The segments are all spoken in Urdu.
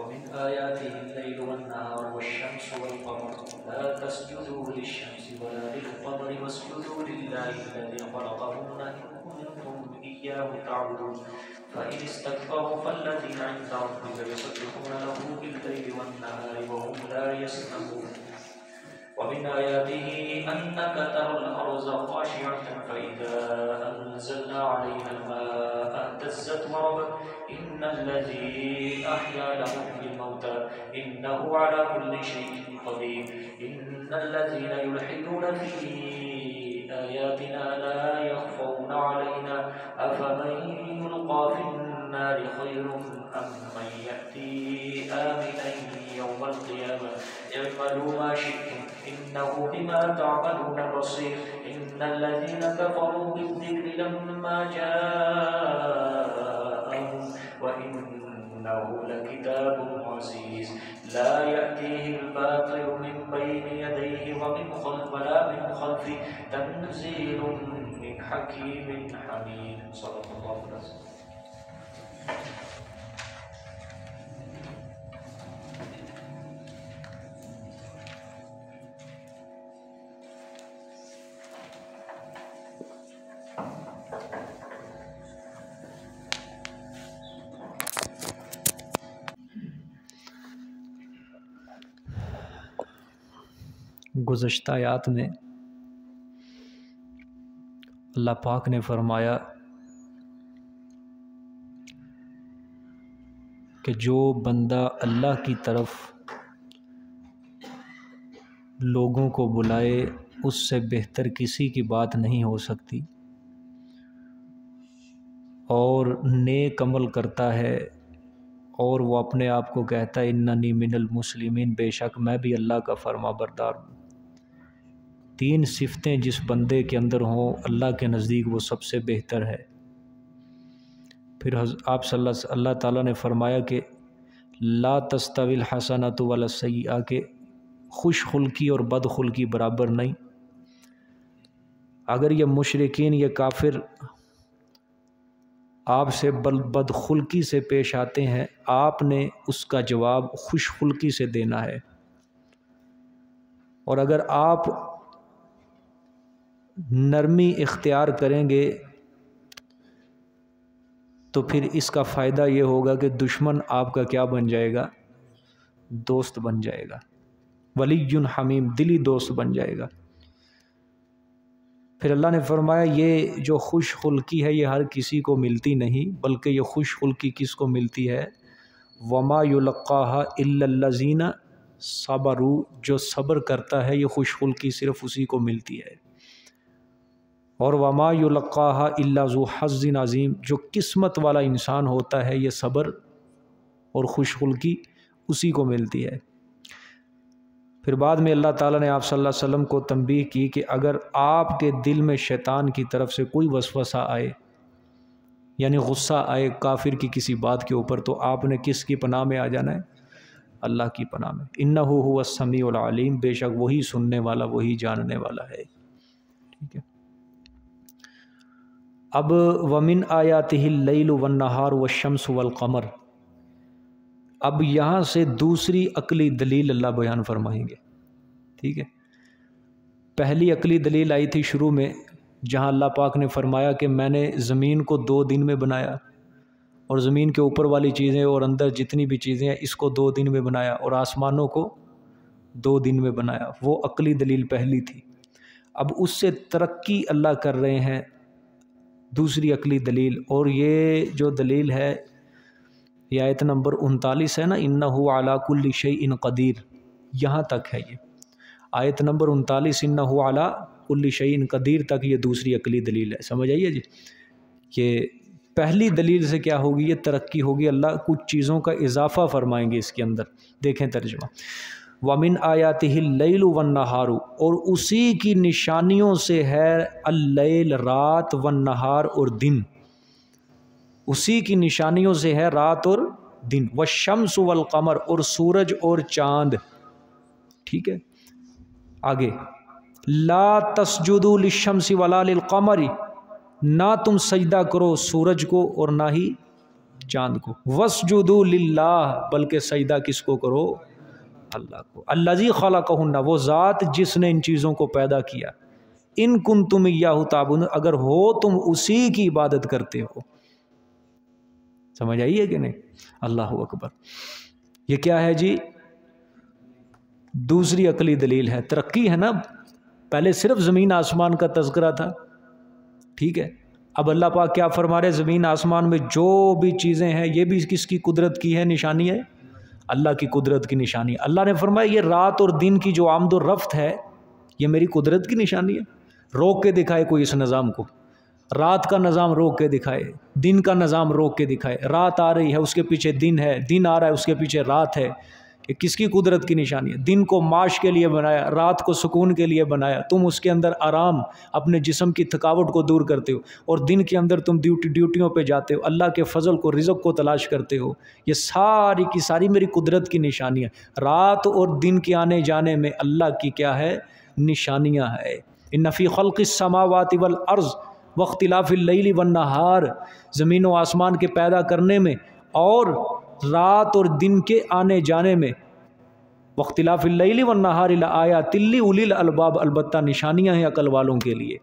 ومن آياته الليل والنهار والشمس والقمر لا تسجدوا للشمس ولا للقمر واسجدوا لله الذي خلقهن إن كنتم إياه تعبدون فإن استكبروا فالذين عند ربك يسبحون له بالليل والنهار وهم لا يسمعون ومن آياته أنك ترى الأرض خاشعة فإذا أنزلنا عليها الماء اهتزت وربت إن الذي أحيا لهم الموتى إنه على كل شيء قدير إن الذين يلحدون في آياتنا لا يخفون علينا أفمن يلقى في النار خير أم من يأتي آمنا يوم القيامة اعملوا ما شئتم إنه بما تعملون بصير إن الذين كفروا بالذكر لما جاءهم وإنه لكتاب عزيز لا يأتيه الباطل من بين يديه ولا من خلفه تنزيل من حكيم حميد صدق الله العظيم. گزشتہ آیات میں اللہ پاک نے فرمایا کہ جو بندہ اللہ کی طرف لوگوں کو بلائے اس سے بہتر کسی کی بات نہیں ہو سکتی، اور نیک عمل کرتا ہے اور وہ اپنے آپ کو کہتا ہے اننی من المسلمین، بے شک میں بھی اللہ کا فرما بردار ہوں۔ تین صفتیں جس بندے کے اندر ہوں اللہ کے نزدیک وہ سب سے بہتر ہے۔ پھر آپ اللہ تعالیٰ نے فرمایا کہ لا تستوی الحسنۃ ولا السیئہ، کہ خوش خلقی اور بد خلقی برابر نہیں۔ اگر یہ مشرکین، یہ کافر آپ سے بد خلقی سے پیش آتے ہیں، آپ نے اس کا جواب خوش خلقی سے دینا ہے، اور اگر آپ نرمی اختیار کریں گے تو پھر اس کا فائدہ یہ ہوگا کہ دشمن آپ کا کیا بن جائے گا؟ دوست بن جائے گا، ولی حمیم، دلی دوست بن جائے گا۔ پھر اللہ نے فرمایا یہ جو خوش خلقی ہے یہ ہر کسی کو ملتی نہیں، بلکہ یہ خوش خلقی کس کو ملتی ہے؟ وما یلقاها الا الذین صبروا، جو صبر کرتا ہے یہ خوش خلقی صرف اسی کو ملتی ہے۔ اور وما یلقاها الا ذو حظ عظیم، جو قسمت والا انسان ہوتا ہے یہ صبر اور خوش خلقی اسی کو ملتی ہے۔ پھر بعد میں اللہ تعالیٰ نے آپ صلی اللہ علیہ وسلم کو تنبیہ کی کہ اگر آپ کے دل میں شیطان کی طرف سے کوئی وسوسہ آئے، یعنی غصہ آئے کافر کی کسی بات کے اوپر، تو آپ نے کس کی پناہ میں آ جانا ہے؟ اللہ کی پناہ میں۔ انہ هو السمیع العلیم، بے شک وہی سننے والا، وہی جاننے والا ہے۔ ٹھیک ہے، اب ومن آیاتہ اللیل والنہار والشمس والقمر، اب یہاں سے دوسری عقلی دلیل اللہ بیان فرمائیں گے۔ ٹھیک ہے، پہلی عقلی دلیل آئی تھی شروع میں، جہاں اللہ پاک نے فرمایا کہ میں نے زمین کو 2 دن میں بنایا، اور زمین کے اوپر والی چیزیں اور اندر جتنی بھی چیزیں ہیں اس کو 2 دن میں بنایا، اور آسمانوں کو 2 دن میں بنایا۔ وہ عقلی دلیل پہلی تھی۔ اب اس سے ترقی اللہ کر رہے ہیں، دوسری عقلی دلیل، اور یہ جو دلیل ہے یہ آیت نمبر 39 ہے نا، انہ علی کل شیء قدیر، یہاں تک ہے یہ آیت نمبر 39، انہ علی کل شیء قدیر تک یہ دوسری عقلی دلیل ہے۔ سمجھ آئیے جی؟ کہ پہلی دلیل سے کیا ہوگی؟ یہ ترقی ہوگی، اللہ کچھ چیزوں کا اضافہ فرمائیں گے اس کے اندر۔ دیکھیں ترجمہ، وَمِنْ آیَاتِهِ اللَّيْلُ وَالنَّهَارُ، اور اسی کی نشانیوں سے ہے اللیل، رات، والنہار، اور دن، اسی کی نشانیوں سے ہے رات اور دن، والشمس والقمر، اور سورج اور چاند۔ ٹھیک ہے، آگے لا تسجدوا للشمس ولا للقمر، نہ تم سجدہ کرو سورج کو اور نہ ہی چاند کو، وسجدوا للہ، بلکہ سجدہ کس کو کرو؟ اللہ کو۔ الذی خلقہن، وہ ذات جس نے ان چیزوں کو پیدا کیا، ان کنتم ایاہ تعبدون، اگر ہو تم اسی کی عبادت کرتے ہو۔ سمجھ آئی ہے کہ نہیں؟ اللہ اکبر۔ یہ کیا ہے جی؟ دوسری عقلی دلیل ہے، ترقی ہے نا۔ پہلے صرف زمین آسمان کا تذکرہ تھا، ٹھیک ہے، اب اللہ پاک کیا فرما رہے؟ زمین آسمان میں جو بھی چیزیں ہیں یہ بھی کس کی قدرت کی ہے؟ نشانی ہے اللہ کی قدرت کی نشانی۔ اللہ نے فرمایا یہ رات اور دن کی جو آمد و رفت ہے یہ میری قدرت کی نشانی ہے۔ روک کے دکھائے کوئی اس نظام کو، رات کا نظام روک کے دکھائے، دن کا نظام روک کے دکھائے، رات آ رہی ہے اس کے پیچھے دن ہے، دن آ رہا ہے اس کے پیچھے رات ہے، یہ کس کی قدرت کی نشانی ہے؟ دن کو معاش کے لیے بنایا، رات کو سکون کے لیے بنایا، تم اس کے اندر آرام، اپنے جسم کی تھکاوٹ کو دور کرتے ہو، اور دن کے اندر تم ڈیوٹیوں پہ جاتے ہو، اللہ کے فضل کو، رزق کو تلاش کرتے ہو۔ یہ ساری کی ساری میری قدرت کی نشانیاں، رات اور دن کے آنے جانے میں اللہ کی کیا ہے؟ نشانیاں ہے۔ ان فی خلق السماوات والارض واختلاف اللیل والنہار، زمین و آسمان کے پیدا کرنے میں اور رات اور دن کے آنے جانے میں، واختلاف اللیل والنہار لآیات لأولی الالباب، البتہ نشانیاں ہیں عقل والوں کے لیے،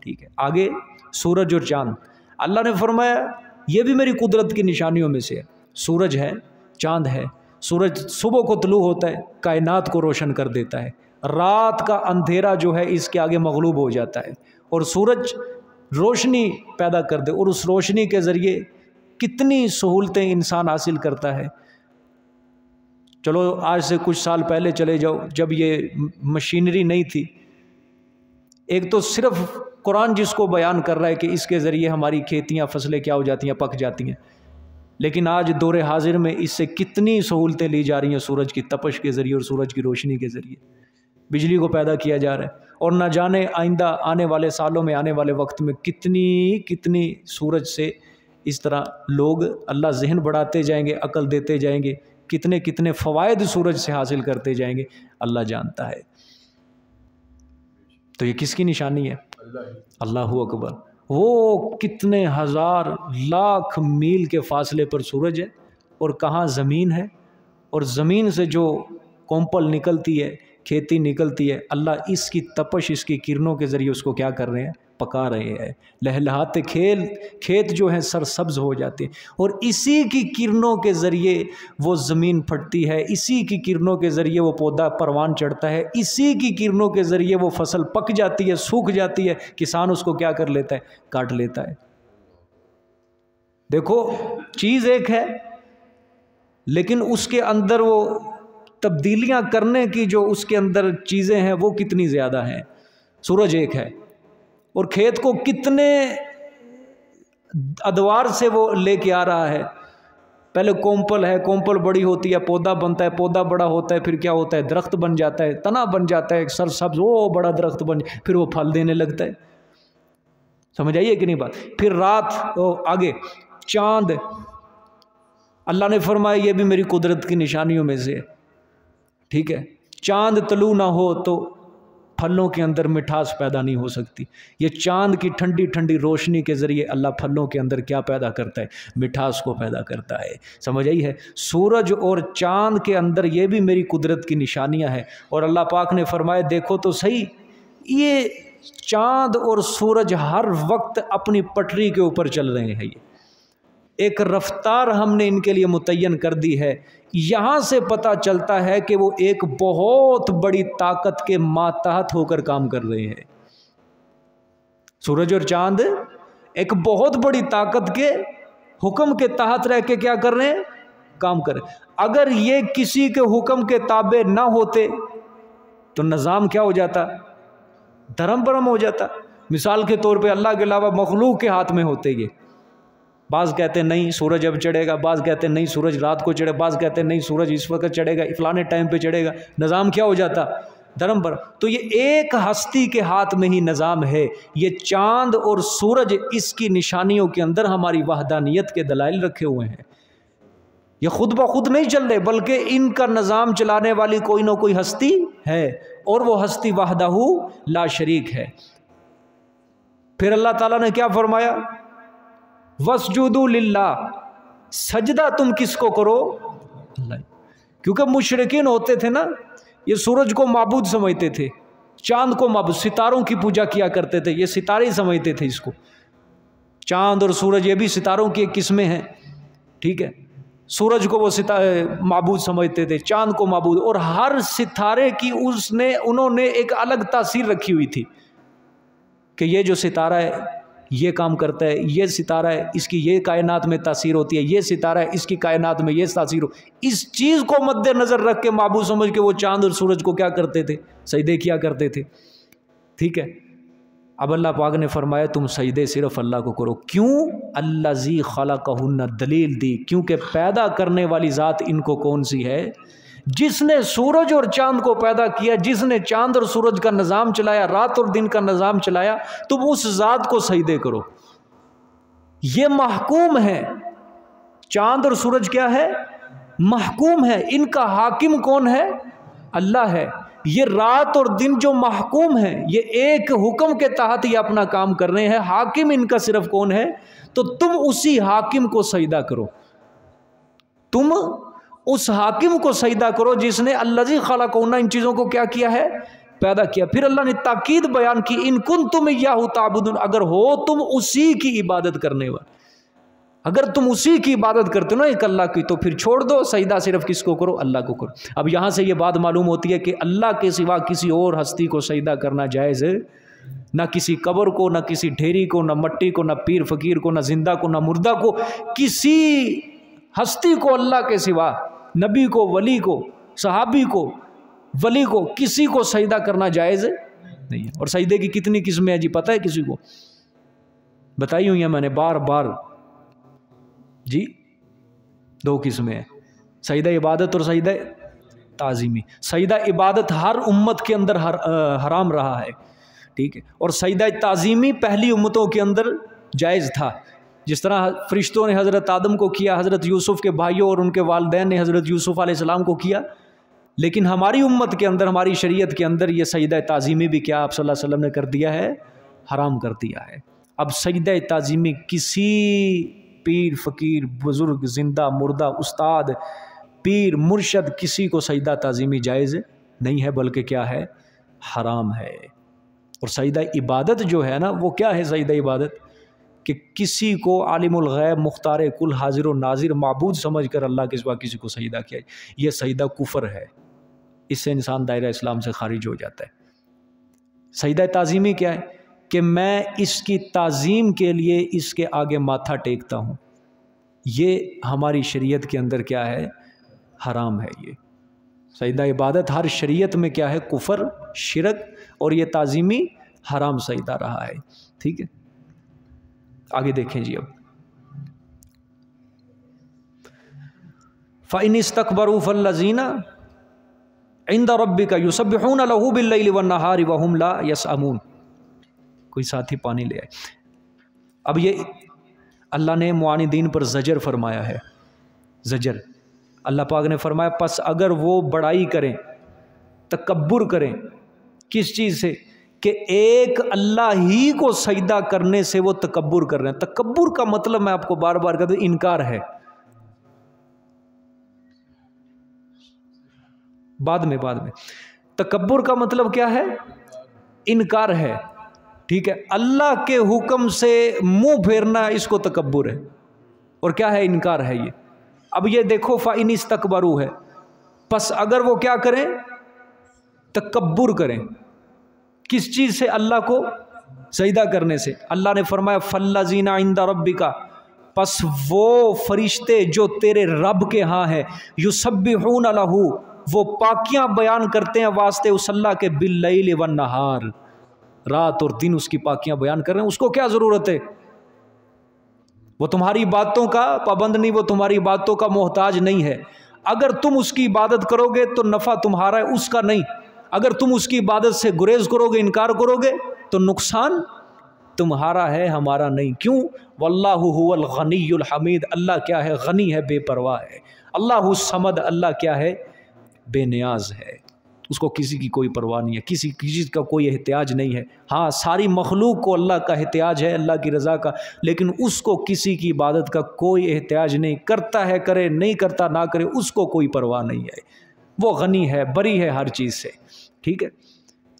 ٹھیک ہے۔ آگے سورج اور چاند، اللہ نے فرمایا یہ بھی میری قدرت کی نشانیوں میں سے ہے۔ سورج ہے، چاند ہے، سورج صبح کو طلوع ہوتا ہے، کائنات کو روشن کر دیتا ہے، رات کا اندھیرا جو ہے اس کے آگے مغلوب ہو جاتا ہے، اور سورج روشنی پیدا کر دے، اور اس روشنی کے ذریعے کتنی سہولتیں انسان حاصل کرتا ہے۔ چلو آج سے کچھ سال پہلے چلے جاؤ، جب یہ مشینری نہیں تھی، ایک تو صرف قرآن جس کو بیان کر رہا ہے کہ اس کے ذریعے ہماری کھیتیاں، فصلیں کیا ہو جاتی ہیں؟ پک جاتی ہیں، لیکن آج دور حاضر میں اس سے کتنی سہولتیں لی جا رہی ہیں، سورج کی تپش کے ذریعے اور سورج کی روشنی کے ذریعے بجلی کو پیدا کیا جا رہا ہے، اور نہ جانے آئندہ آنے والے سالوں میں، آنے والے وقت میں کتنی سورج سے اس طرح لوگ، اللہ ذہن بڑھاتے جائیں گے، عقل دیتے جائیں گے، کتنے فوائد سورج سے حاصل کرتے جائیں گے، اللہ جانتا ہے۔ تو یہ کس کی نشانی ہے؟ اللہ اکبر۔ وہ کتنے ہزار لاکھ میل کے فاصلے پر سورج ہے، اور کہاں زمین ہے، اور زمین سے جو کومپل نکلتی ہے، کھیتی نکلتی ہے، اللہ اس کی تپش، اس کی کرنوں کے ذریعے اس کو کیا کر رہے ہیں؟ پکا رہے ہیں، لہلہاتے کھیت جو ہیں سرسبز ہو جاتے ہیں، اور اسی کی کرنوں کے ذریعے وہ زمین پھٹتی ہے، اسی کی کرنوں کے ذریعے وہ پودا پروان چڑھتا ہے، اسی کی کرنوں کے ذریعے وہ فصل پک جاتی ہے، سوکھ جاتی ہے، کسان اس کو کیا کر لیتا ہے؟ کاٹ لیتا ہے۔ دیکھو چیز ایک ہے، لیکن اس کے اندر وہ تبدیلیاں کرنے کی جو اس کے اندر چیزیں ہیں وہ کتنی زیادہ ہیں۔ سورج ایک ہے، اور کھیت کو کتنے ادوار سے وہ لے کے آ رہا ہے۔ پہلے کومپل ہے، کومپل بڑی ہوتی ہے، پودا بنتا ہے، پودا بڑا ہوتا ہے، پھر کیا ہوتا ہے؟ درخت بن جاتا ہے، تنا بن جاتا ہے، سرسبز، وہ بڑا درخت بن، پھر وہ پھل دینے لگتا ہے۔ سمجھ آئیے کہ نہیں بات؟ پھر رات، آگے چاند، اللہ نے فرمایا یہ بھی میری قدرت کی نشانیوں میں سے ہے، ٹھیک ہے۔ چاند طلوع نہ ہو تو پھلوں کے اندر مٹھاس پیدا نہیں ہو سکتی۔ یہ چاند کی ٹھنڈی ٹھنڈی روشنی کے ذریعے اللہ پھلوں کے اندر کیا پیدا کرتا ہے؟ مٹھاس کو پیدا کرتا ہے۔ سمجھ آئی ہے؟ سورج اور چاند کے اندر یہ بھی میری قدرت کی نشانیاں ہیں، اور اللہ پاک نے فرمایا دیکھو تو صحیح، یہ چاند اور سورج ہر وقت اپنی پٹری کے اوپر چل رہے ہیں، یہ ایک رفتار ہم نے ان کے لیے متعین کر دی ہے۔ یہاں سے پتہ چلتا ہے کہ وہ ایک بہت بڑی طاقت کے ماتحت ہو کر کام کر رہے ہیں۔ سورج اور چاند ایک بہت بڑی طاقت کے حکم کے تحت رہ کے کیا کر رہے ہیں؟ کام کر رہے ہیں۔ اگر یہ کسی کے حکم کے تابع نہ ہوتے تو نظام کیا ہو جاتا؟ دھرم برم ہو جاتا۔ مثال کے طور پہ اللہ کے علاوہ مخلوق کے ہاتھ میں ہوتے یہ، بعض کہتے ہیں نہیں سورج اب چڑھے گا، بعض کہتے ہیں نہیں سورج رات کو چڑھے، بعض کہتے ہیں نہیں سورج اس وقت چڑھے گا، فلانے ٹائم پہ چڑھے گا، نظام کیا ہو جاتا؟ دھرم پر۔ تو یہ ایک ہستی کے ہاتھ میں ہی نظام ہے۔ یہ چاند اور سورج اس کی نشانیوں کے اندر ہماری وحدانیت کے دلائل رکھے ہوئے ہیں۔ یہ خود بخود نہیں چل رہے، بلکہ ان کا نظام چلانے والی کوئی نہ کوئی ہستی ہے، اور وہ ہستی وحدہ لا شریک ہے۔ پھر اللہ تعالیٰ نے کیا فرمایا؟ وَاسْجُدُوا لِلَّهِ، سجدہ تم کس کو کرو؟ اللہ. کیونکہ مشرکین ہوتے تھے نا، یہ سورج کو معبود سمجھتے تھے، چاند کو معبود، ستاروں کی پوجا کیا کرتے تھے، یہ ستارے سمجھتے تھے اس کو. چاند اور سورج یہ بھی ستاروں کی ایک قسمیں ہیں، ٹھیک ہے. سورج کو وہ معبود سمجھتے تھے، چاند کو معبود، اور ہر ستارے کی انہوں نے ایک الگ تاثیر رکھی ہوئی تھی کہ یہ جو ستارہ ہے یہ کام کرتا ہے، یہ ستارہ ہے اس کی یہ کائنات میں تاثیر ہوتی ہے، یہ ستارہ ہے اس کی کائنات میں یہ تاثیر ہو. اس چیز کو مد نظر رکھ کے معبود سمجھ کے وہ چاند اور سورج کو کیا کرتے تھے؟ سجدے کیا کرتے تھے. ٹھیک ہے. اب اللہ پاک نے فرمایا تم سجدے صرف اللہ کو کرو. کیوں؟ الذی خلقہن، دلیل دی کیونکہ پیدا کرنے والی ذات ان کو کون سی ہے؟ جس نے سورج اور چاند کو پیدا کیا، جس نے چاند اور سورج کا نظام چلایا، رات اور دن کا نظام چلایا، تم اس ذات کو سجدے کرو. یہ محکوم ہے. چاند اور سورج کیا ہے؟ محکوم ہے. ان کا حاکم کون ہے؟ اللہ ہے. یہ رات اور دن جو محکوم ہیں، یہ ایک حکم کے تحت یہ اپنا کام کر رہے ہیں. حاکم ان کا صرف کون ہے؟ تو تم اسی حاکم کو سجدہ کرو. تم اس حاکم کو سجدہ کرو جس نے الذی خلقہن، ان چیزوں کو کیا کیا ہے؟ پیدا کیا. پھر اللہ نے تاکید بیان کی، ان کنتم ایاہ تعبدون، اگر ہو تم اسی کی عبادت کرنے والے، اگر تم اسی کی عبادت کرتے ہو نا ایک اللہ کی، تو پھر چھوڑ دو سجدہ صرف کس کو کرو؟ اللہ کو کرو. اب یہاں سے یہ بات معلوم ہوتی ہے کہ اللہ کے سوا کسی اور ہستی کو سجدہ کرنا جائز ہے، نہ کسی قبر کو، نہ کسی ڈھیری کو، نہ مٹی کو، نہ پیر فقیر کو، نہ زندہ کو، نہ مردہ کو، کسی ہستی کو اللہ کے سوا، نبی کو، ولی کو، صحابی کو، ولی کو، کسی کو سجدہ کرنا جائز نہیں ہے. اور سجدے کی کتنی قسمیں ہیں جی پتہ ہے کسی کو؟ بتائی ہوئی ہیں میں نے بار بار جی. 2 قسمیں ہیں، سجدہ عبادت اور سجدہ تعظیمی. سجدہ عبادت ہر امت کے اندر حرام رہا ہے، ٹھیک ہے. اور سجدہ تعظیمی پہلی امتوں کے اندر جائز تھا. جس طرح فرشتوں نے حضرت آدم کو کیا، حضرت یوسف کے بھائیوں اور ان کے والدین نے حضرت یوسف علیہ السلام کو کیا. لیکن ہماری امت کے اندر، ہماری شریعت کے اندر یہ سجدہ تعظیمی بھی کیا آپ صلی اللہ علیہ وسلم نے کر دیا ہے؟ حرام کر دیا ہے. اب سجدہ تعظیمی کسی پیر فقیر، بزرگ، زندہ مردہ، استاد، پیر، مرشد، کسی کو سجدہ تعظیمی جائز نہیں ہے، بلکہ کیا ہے؟ حرام ہے. اور سجدہ عبادت جو ہے نا، وہ کیا ہے سجدہ عبادت؟ کہ کسی کو عالم الغیب، مختار کل، حاضر و ناظر، معبود سمجھ کر اللہ کے سوا کسی کو سجدہ کیا، یہ سجدہ کفر ہے. اس سے انسان دائرہ اسلام سے خارج ہو جاتا ہے. سجدہ تعظیمی کیا ہے؟ کہ میں اس کی تعظیم کے لیے اس کے آگے ماتھا ٹیکتا ہوں. یہ ہماری شریعت کے اندر کیا ہے؟ حرام ہے. یہ سجدہ عبادت ہر شریعت میں کیا ہے؟ کفر، شرک، اور یہ تعظیمی حرام سجدہ رہا ہے. ٹھیک ہے. آگے دیکھیں جی. اب فَإِنِ اسْتَكْبَرُوا فَالَّذِينَ عِنْدَ رَبِّكَ يُسَبِّحُونَ لَهُ بِاللَّيْلِ وَالنَّهَارِ وَهُمْ لَا يَسْأَمُونَ. کوئی ساتھی پانی لے آئے. اب یہ اللہ نے معاندین پر زجر فرمایا ہے. زجر اللہ پاک نے فرمایا پس اگر وہ بڑائی کریں، تکبر کریں، کس چیز سے؟ کہ ایک اللہ ہی کو سجدہ کرنے سے وہ تکبر کر رہے ہیں. تکبر کا مطلب میں آپ کو بار بار کہتا ہوں، انکار ہے. بعد میں تکبر کا مطلب کیا ہے؟ انکار ہے. ٹھیک ہے. اللہ کے حکم سے منہ پھیرنا اس کو تکبر ہے. اور کیا ہے؟ انکار ہے یہ. اب یہ دیکھو فَإِنِ اسْتَكْبَرُوا ہے، پس اگر وہ کیا کریں؟ تکبر کریں. کس چیز سے؟ اللہ کو سجدہ کرنے سے. اللہ نے فرمایا فَالَّذِينَ عِنْدَ رَبِّكَ، پس وہ فرشتے جو تیرے رب کے ہاں ہیں، یُسَبِّحُونَ لَهُ، وہ پاکیاں بیان کرتے ہیں واسطے اس اللہ کے، بِاللَّيْلِ وَالنَّهَارِ، رات اور دن اس کی پاکیاں بیان کر رہے ہیں. اس کو کیا ضرورت ہے؟ وہ تمہاری باتوں کا پابند نہیں، وہ تمہاری باتوں کا محتاج نہیں ہے. اگر تم اس کی عبادت کرو گے تو نفع تمہارا ہے، اس کا نہیں. اگر تم اس کی عبادت سے گریز کرو گے، انکار کرو گے، تو نقصان تمہارا ہے، ہمارا نہیں. کیوں؟ واللہ هو الغنی الحمید، اللہ کیا ہے؟ غنی ہے، بے پرواہ ہے. اللہ الصمد، اللہ کیا ہے؟ بے نیاز ہے. اس کو کسی کی کوئی پرواہ نہیں ہے، کسی چیز کا کوئی احتیاج نہیں ہے۔ ہاں ساری مخلوق کو اللہ کا احتیاج ہے، اللہ کی رضا کا، لیکن اس کو کسی کی عبادت کا کوئی احتیاج نہیں، کرتا ہے کرے، نہیں کرتا نہ کرے، اس کو کوئی پرواہ نہیں ہے، وہ غنی ہے، بری ہے ہر چیز سے، ٹھیک ہے۔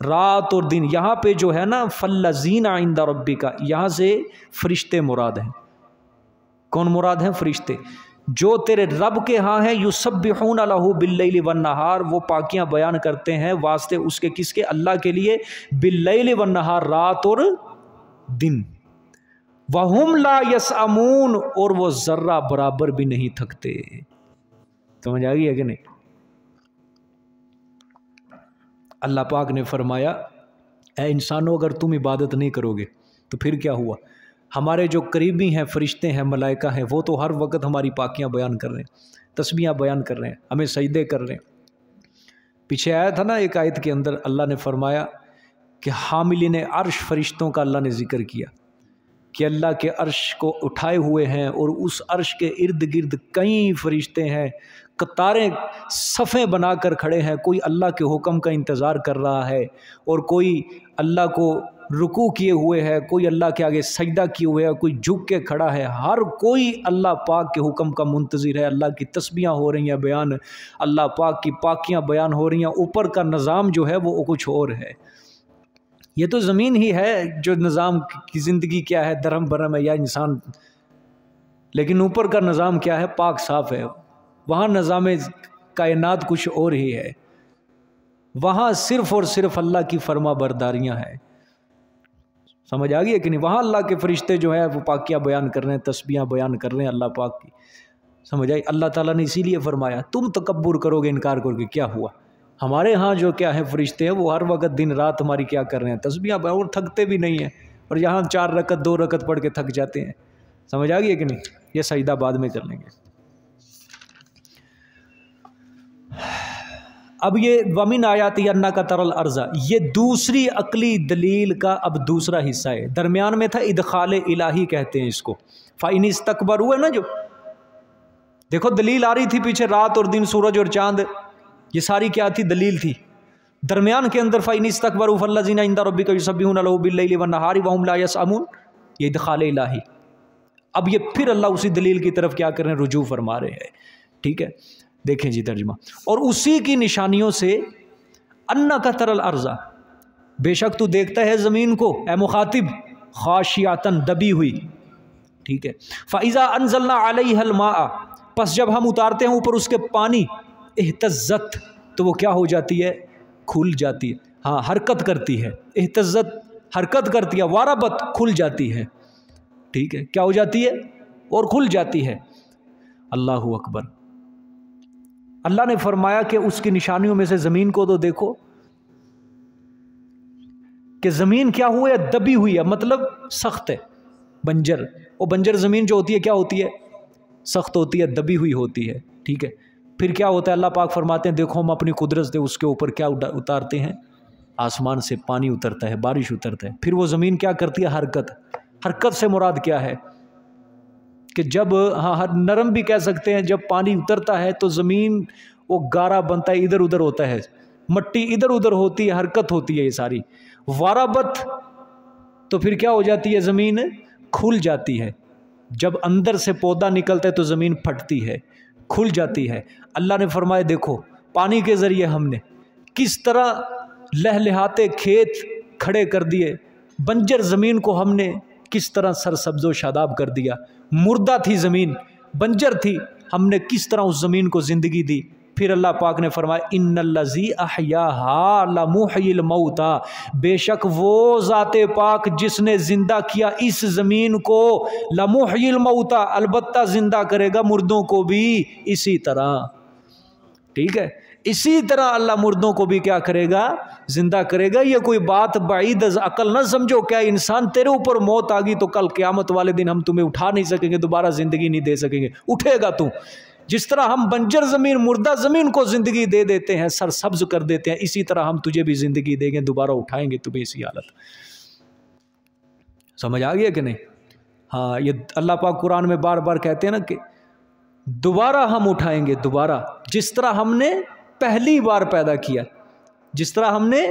رات اور دن، یہاں پہ جو ہے نا فالذین عند ربک، یہاں سے فرشتے مراد ہیں۔ کون مراد ہیں؟ فرشتے جو تیرے رب کے ہاں ہیں، یسبحون لہ باللیل والنہار، وہ پاکیاں بیان کرتے ہیں واسطے اس کے، کس کے؟ اللہ کے لیے، باللیل والنہار، رات اور دن، وہم لا یسأمون، اور وہ ذرہ برابر بھی نہیں تھکتے۔ سمجھ آ گئی ہے کہ نہیں؟ اللہ پاک نے فرمایا اے انسانوں اگر تم عبادت نہیں کرو گے تو پھر کیا ہوا؟ ہمارے جو قریبی ہیں، فرشتے ہیں، ملائکہ ہیں، وہ تو ہر وقت ہماری پاکیاں بیان کر رہے ہیں، تسبیحاں بیان کر رہے ہیں، ہمیں سجدے کر رہے ہیں۔ پیچھے آیا تھا نا ایک آیت کے اندر اللہ نے فرمایا کہ حاملین عرش فرشتوں کا اللہ نے ذکر کیا کہ اللہ کے عرش کو اٹھائے ہوئے ہیں، اور اس عرش کے ارد گرد کئی فرشتے ہیں، قطاریں صفیں بنا کر کھڑے ہیں، کوئی اللہ کے حکم کا انتظار کر رہا ہے، اور کوئی اللہ کو رکوع کیے ہوئے ہے، کوئی اللہ کے آگے سجدہ کیے ہوئے ہے، کوئی جھک کے کھڑا ہے، ہر کوئی اللہ پاک کے حکم کا منتظر ہے۔ اللہ کی تسبیحاں ہو رہی ہیں بیان، اللہ پاک کی پاکیاں بیان ہو رہی ہیں، اوپر کا نظام جو ہے وہ کچھ اور ہے۔ یہ تو زمین ہی ہے جو نظام کی زندگی کیا ہے، درہم برہم ہے یا انسان، لیکن اوپر کا نظام کیا ہے؟ پاک صاف ہے۔ وہاں نظام کائنات کچھ اور ہی ہے، وہاں صرف اور صرف اللہ کی فرما برداریاں ہیں۔ سمجھ آ گئی ہے کہ نہیں؟ وہاں اللہ کے فرشتے جو ہیں وہ پاکیاں بیان کر رہے ہیں، تسبیحاں بیان کر رہے ہیں اللہ پاک کی۔ سمجھ آئی؟ اللہ تعالیٰ نے اسی لیے فرمایا تم تکبر کرو گے، انکار کرو گے، کیا ہوا؟ ہمارے ہاں جو کیا ہے فرشتے ہیں وہ ہر وقت دن رات ہماری کیا کر رہے ہیں؟ تسبیحاں، اور تھکتے بھی نہیں ہیں، اور یہاں 4 رکعت 2 رکعت پڑھ کے تھک جاتے ہیں۔ سمجھ آ گئی ہے کہ نہیں؟ یہ سجدہ بعد میں کر لیں گے۔ اب یہ وَمِنْ آیَاتِهِ أَنَّكَ تَرَى الْأَرْضَ، یہ دوسری عقلی دلیل کا اب دوسرا حصہ ہے۔ درمیان میں تھا ادخال الہی کہتے ہیں اس کو، فَإِنِ اسْتَكْبَرُوا، ہے نا، جو دیکھو دلیل آ رہی تھی پیچھے، رات اور دن، سورج اور چاند، یہ ساری کیا تھی؟ دلیل تھی۔ درمیان کے اندر فَإِنِ اسْتَكْبَرُوا فَالَّذِينَ عِندَ رَبِّكَ يُسَبِّحُونَ لَهُ بِاللَّيْلِ وَالنَّهَارِ وَهُمْ لَا يَسْأَمُونَ، یہ ادخال الہی۔ اب یہ پھر اللہ اسی دلیل کی طرف کیا کر رہے ہیں؟ رجوع فرما رہے ہیں، ٹھیک ہے؟ دیکھیں جی ترجمہ، اور اسی کی نشانیوں سے اَنَّكَ تَرَى الْأَرْضَ، بے شک تو دیکھتا ہے زمین کو، اے مخاطب، خاشعۃ، دبی ہوئی، ٹھیک ہے؟ فَإِذَا أَنزَلْنَا عَلَيْهَا الْمَاءَ، پس جب ہم اتارتے ہیں اوپر اس کے پانی، اہتزت، تو وہ کیا ہو جاتی ہے؟ کھل جاتی ہے، ہاں حرکت کرتی ہے، اہتزت حرکت کرتی ہے، واربت کھل جاتی ہے، ٹھیک ہے؟ کیا ہو جاتی ہے؟ اور کھل جاتی ہے۔ اللہ اکبر۔ اللہ نے فرمایا کہ اس کی نشانیوں میں سے زمین کو تو دیکھو کہ زمین کیا ہوئی ہے؟ دبی ہوئی ہے، مطلب سخت ہے، بنجر، وہ بنجر زمین جو ہوتی ہے کیا ہوتی ہے؟ سخت ہوتی ہے، دبی ہوئی ہوتی ہے، ٹھیک ہے؟ پھر کیا ہوتا ہے؟ اللہ پاک فرماتے ہیں دیکھو ہم اپنی قدرت سے اس کے اوپر کیا اتارتے ہیں؟ آسمان سے پانی اترتا ہے، بارش اترتا ہے، پھر وہ زمین کیا کرتی ہے؟ حرکت۔ حرکت سے مراد کیا ہے؟ کہ جب ہاں نرم بھی کہہ سکتے ہیں، جب پانی اترتا ہے تو زمین وہ گارا بنتا ہے، ادھر ادھر ہوتا ہے، مٹی ادھر ادھر ہوتی ہے، حرکت ہوتی ہے یہ ساری۔ واربت، تو پھر کیا ہو جاتی ہے؟ زمین کھل جاتی ہے، جب اندر سے پودا نکلتا ہے تو زمین پھٹتی ہے، کھل جاتی ہے۔ اللہ نے فرمایا دیکھو پانی کے ذریعے ہم نے کس طرح لہلہاتے کھیت کھڑے کر دیے، بنجر زمین کو ہم نے کس طرح سرسبز و شاداب کر دیا، مردہ تھی زمین، بنجر تھی، ہم نے کس طرح اس زمین کو زندگی دی۔ پھر اللہ پاک نے فرمایا ان الذی احیاھا لمحیی الموتى، بے شک وہ ذات پاک جس نے زندہ کیا اس زمین کو، لمحیی الموتى، البتہ زندہ کرے گا مردوں کو بھی اسی طرح، ٹھیک ہے؟ اسی طرح اللہ مردوں کو بھی کیا کرے گا؟ زندہ کرے گا۔ یہ کوئی بات بعید از عقل نہ سمجھو، کیا انسان تیرے اوپر موت آ گئی تو کل قیامت والے دن ہم تمہیں اٹھا نہیں سکیں گے، دوبارہ زندگی نہیں دے سکیں گے؟ اٹھے گا تو، جس طرح ہم بنجر زمین، مردہ زمین کو زندگی دے دیتے ہیں، سرسبز کر دیتے ہیں، اسی طرح ہم تجھے بھی زندگی دیں گے، دوبارہ اٹھائیں گے تمہیں اسی حالت۔ سمجھ آ گیا کہ نہیں؟ ہاں یہ اللہ پاک قرآن میں بار بار کہتے ہیں نا کہ دوبارہ ہم اٹھائیں گے، دوبارہ جس طرح ہم نے پہلی بار پیدا کیا، جس طرح ہم نے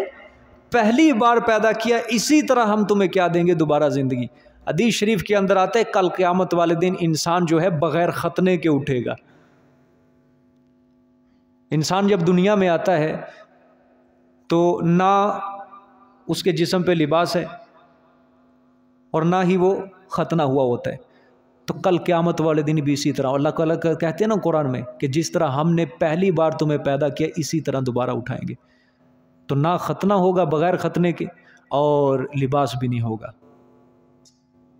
پہلی بار پیدا کیا اسی طرح ہم تمہیں کیا دیں گے؟ دوبارہ زندگی۔ حدیث شریف کے اندر آتا ہے کل قیامت والے دن انسان جو ہے بغیر ختنے کے اٹھے گا۔ انسان جب دنیا میں آتا ہے تو نہ اس کے جسم پہ لباس ہے اور نہ ہی وہ ختنہ ہوا ہوتا ہے، تو کل قیامت والے دن بھی اسی طرح اللہ تعالیٰ کہتے ہیں نا قرآن میں کہ جس طرح ہم نے پہلی بار تمہیں پیدا کیا اسی طرح دوبارہ اٹھائیں گے۔ تو نہ ختنہ ہوگا بغیر ختنے کے، اور لباس بھی نہیں ہوگا،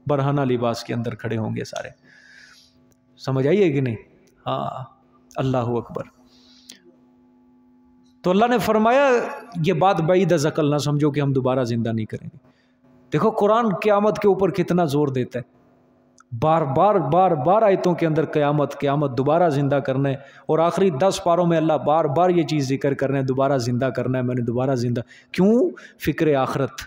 برہنہ لباس کے اندر کھڑے ہوں گے سارے۔ سمجھ آئیے کہ نہیں؟ ہاں، اللہ اکبر۔ تو اللہ نے فرمایا یہ بات بعید از عقل نہ سمجھو کہ ہم دوبارہ زندہ نہیں کریں گے۔ دیکھو قرآن قیامت کے اوپر کتنا زور دیتا ہے، بار بار آیتوں کے اندر قیامت دوبارہ زندہ کرنا ہے، اور آخری 10 پاروں میں اللہ بار بار یہ چیز ذکر کر رہے ہیں دوبارہ زندہ کرنا ہے، میں نے دوبارہ زندہ کیوں؟ فکر آخرت،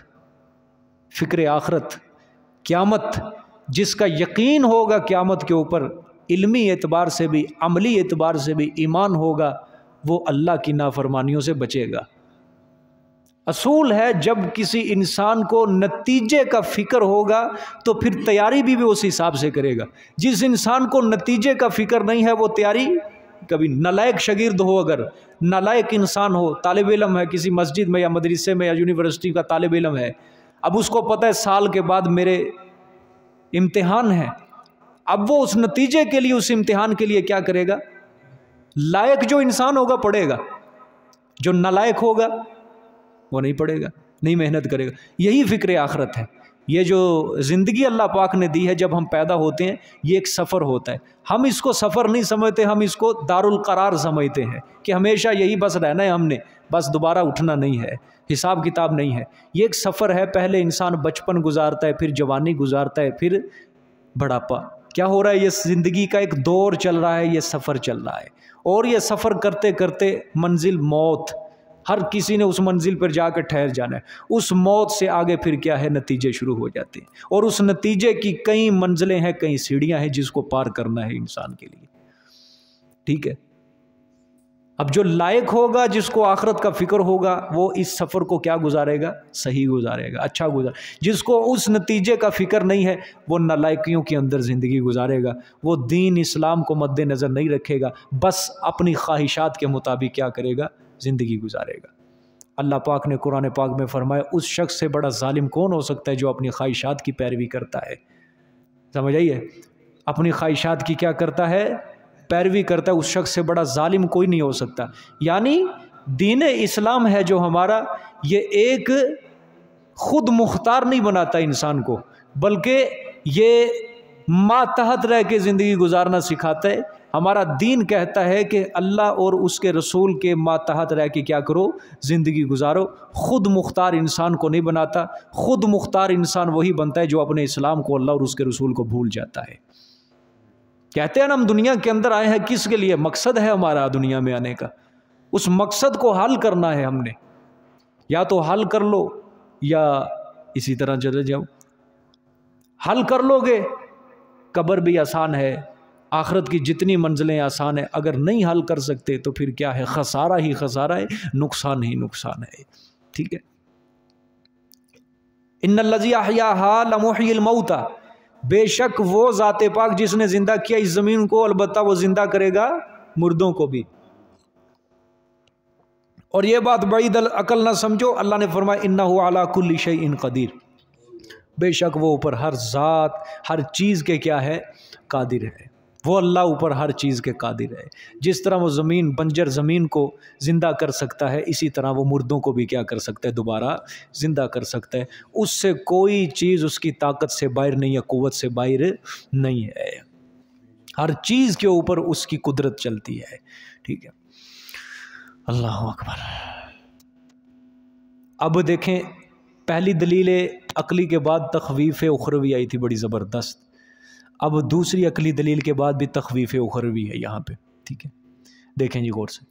قیامت جس کا یقین ہوگا قیامت کے اوپر، علمی اعتبار سے بھی عملی اعتبار سے بھی ایمان ہوگا، وہ اللہ کی نافرمانیوں سے بچے گا۔ اصول ہے جب کسی انسان کو نتیجے کا فکر ہوگا تو پھر تیاری بھی اس حساب سے کرے گا۔ جس انسان کو نتیجے کا فکر نہیں ہے وہ تیاری کبھی، نالائق شاگرد ہو، اگر نالائق انسان ہو، طالب علم ہے کسی مسجد میں یا مدرسے میں یا یونیورسٹی کا طالب علم ہے، اب اس کو پتہ ہے سال کے بعد میرے امتحان ہے، اب وہ اس نتیجے کے لیے، اس امتحان کے لیے کیا کرے گا؟ لائق جو انسان ہوگا پڑھے گا، جو نالائق ہوگا وہ نہیں پڑھے گا، نہیں محنت کرے گا۔ یہی فکر آخرت ہے۔ یہ جو زندگی اللہ پاک نے دی ہے جب ہم پیدا ہوتے ہیں، یہ ایک سفر ہوتا ہے۔ ہم اس کو سفر نہیں سمجھتے، ہم اس کو دارالقرار سمجھتے ہیں کہ ہمیشہ یہی بس رہنا ہے، ہم نے بس دوبارہ اٹھنا نہیں ہے، حساب کتاب نہیں ہے۔ یہ ایک سفر ہے، پہلے انسان بچپن گزارتا ہے، پھر جوانی گزارتا ہے، پھر بڑھاپا۔ کیا ہو رہا ہے؟ یہ زندگی کا ایک دور چل رہا ہے، یہ سفر چل رہا ہے، اور یہ سفر کرتے کرتے منزل موت، ہر کسی نے اس منزل پر جا کر ٹھہر جانا ہے۔ اس موت سے آگے پھر کیا ہے؟ نتیجے شروع ہو جاتے ہیں، اور اس نتیجے کی کئی منزلیں ہیں، کئی سیڑھیاں ہیں جس کو پار کرنا ہے انسان کے لیے۔ ٹھیک ہے؟ اب جو لائق ہوگا، جس کو آخرت کا فکر ہوگا، وہ اس سفر کو کیا گزارے گا؟ صحیح گزارے گا، اچھا جس کو اس نتیجے کا فکر نہیں ہے وہ نالائکیوں کے اندر زندگی گزارے گا، وہ دین اسلام کو مد نظر نہیں رکھے گا، بس اپنی خواہشات کے مطابق کیا کرے گا؟ زندگی گزارے گا۔ اللہ پاک نے قرآن پاک میں فرمایا اس شخص سے بڑا ظالم کون ہو سکتا ہے جو اپنی خواہشات کی پیروی کرتا ہے؟ سمجھ آئیے؟ اپنی خواہشات کی کیا کرتا ہے؟ پیروی کرتا ہے۔ اس شخص سے بڑا ظالم کوئی نہیں ہو سکتا۔ یعنی دین اسلام ہے جو ہمارا، یہ ایک خود مختار نہیں بناتا انسان کو، بلکہ یہ ماتحت رہ کے زندگی گزارنا سکھاتا ہے۔ ہمارا دین کہتا ہے کہ اللہ اور اس کے رسول کے ماتحت رہ کے کیا کرو؟ زندگی گزارو۔ خود مختار انسان کو نہیں بناتا، خود مختار انسان وہی بنتا ہے جو اپنے اسلام کو، اللہ اور اس کے رسول کو بھول جاتا ہے۔ کہتے ہیں نا ہم دنیا کے اندر آئے ہیں کس کے لیے؟ مقصد ہے ہمارا دنیا میں آنے کا، اس مقصد کو حل کرنا ہے ہم نے، یا تو حل کر لو یا اسی طرح چلے جاؤ۔ حل کر لو گے قبر بھی آسان ہے، آخرت کی جتنی منزلیں آسان ہیں، اگر نہیں حل کر سکتے تو پھر کیا ہے؟ خسارہ ہی خسارہ ہے، نقصان ہی نقصان ہے۔ ٹھیک ہے؟ ان الذی احیاھا لمحیی الموتى، بے شک وہ ذات پاک جس نے زندہ کیا اس زمین کو، البتہ وہ زندہ کرے گا مردوں کو بھی۔ اور یہ بات بعید العقل نہ سمجھو، اللہ نے فرمایا انہ علی کل شیء قدیر، بے شک وہ اوپر ہر ذات، ہر چیز کے کیا ہے؟ قادر ہے۔ وہ اللہ اوپر ہر چیز کے قادر ہے۔ جس طرح وہ زمین، بنجر زمین کو زندہ کر سکتا ہے، اسی طرح وہ مردوں کو بھی کیا کر سکتا ہے؟ دوبارہ زندہ کر سکتا ہے۔ اس سے کوئی چیز اس کی طاقت سے باہر نہیں ہے، قوت سے باہر نہیں ہے، ہر چیز کے اوپر اس کی قدرت چلتی ہے۔ ٹھیک ہے؟ اللہ اکبر۔ اب دیکھیں، پہلی دلیل عقلی کے بعد تخویف اخروی آئی تھی بڑی زبردست، اب دوسری عقلی دلیل کے بعد بھی تخویف اخروی ہے یہاں پہ۔ ٹھیک ہے؟ دیکھیں جی غور سے،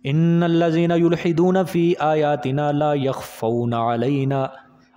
ان الذین یلحدون فی آیاتنا لا یخفون علینا،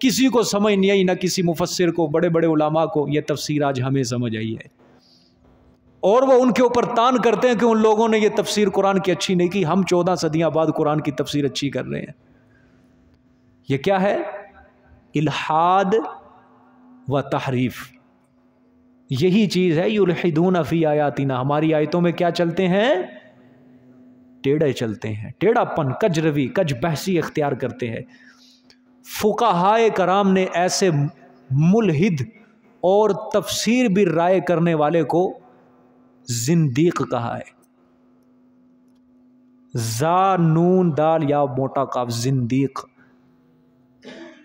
کسی کو سمجھ نہیں آئی، نہ کسی مفسر کو، بڑے بڑے علماء کو یہ تفسیر آج ہمیں سمجھ آئی ہے، اور وہ ان کے اوپر تان کرتے ہیں کہ ان لوگوں نے یہ تفسیر قرآن کی اچھی نہیں کی، ہم 14 صدیاں بعد قرآن کی تفسیر اچھی کر رہے ہیں۔ یہ کیا ہے؟ الحاد و تحریف، یہی چیز ہے۔ یلحدون فی آیاتنا، ہماری آیتوں میں کیا چلتے ہیں؟ ٹیڑھے چلتے ہیں، ٹیڑھا پن، کج روی، کج بحثی اختیار کرتے ہیں۔ فقہائے کرام نے ایسے ملحد اور تفسیر بھی رائے کرنے والے کو زندیق کہا ہے، زا نون دال یا موٹا قاف، زندیق۔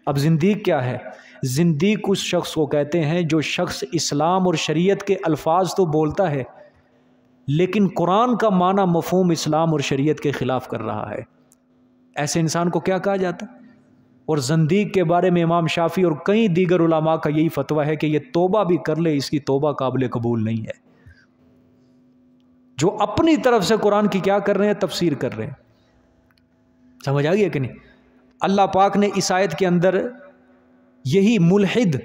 اب زندیق کیا ہے؟ زندیق اس شخص کو کہتے ہیں جو شخص اسلام اور شریعت کے الفاظ تو بولتا ہے لیکن قرآن کا معنی مفہوم اسلام اور شریعت کے خلاف کر رہا ہے، ایسے انسان کو کیا کہا جاتا ہے؟ اور زندیق کے بارے میں امام شافعی اور کئی دیگر علماء کا یہی فتویٰ ہے کہ یہ توبہ بھی کر لے، اس کی توبہ قابل قبول نہیں ہے۔ جو اپنی طرف سے قرآن کی کیا کر رہے ہیں؟ تفسیر کر رہے ہیں۔ سمجھ آ گئی ہے کہ نہیں؟ اللہ پاک نے اس آیت کے اندر یہی ملحد،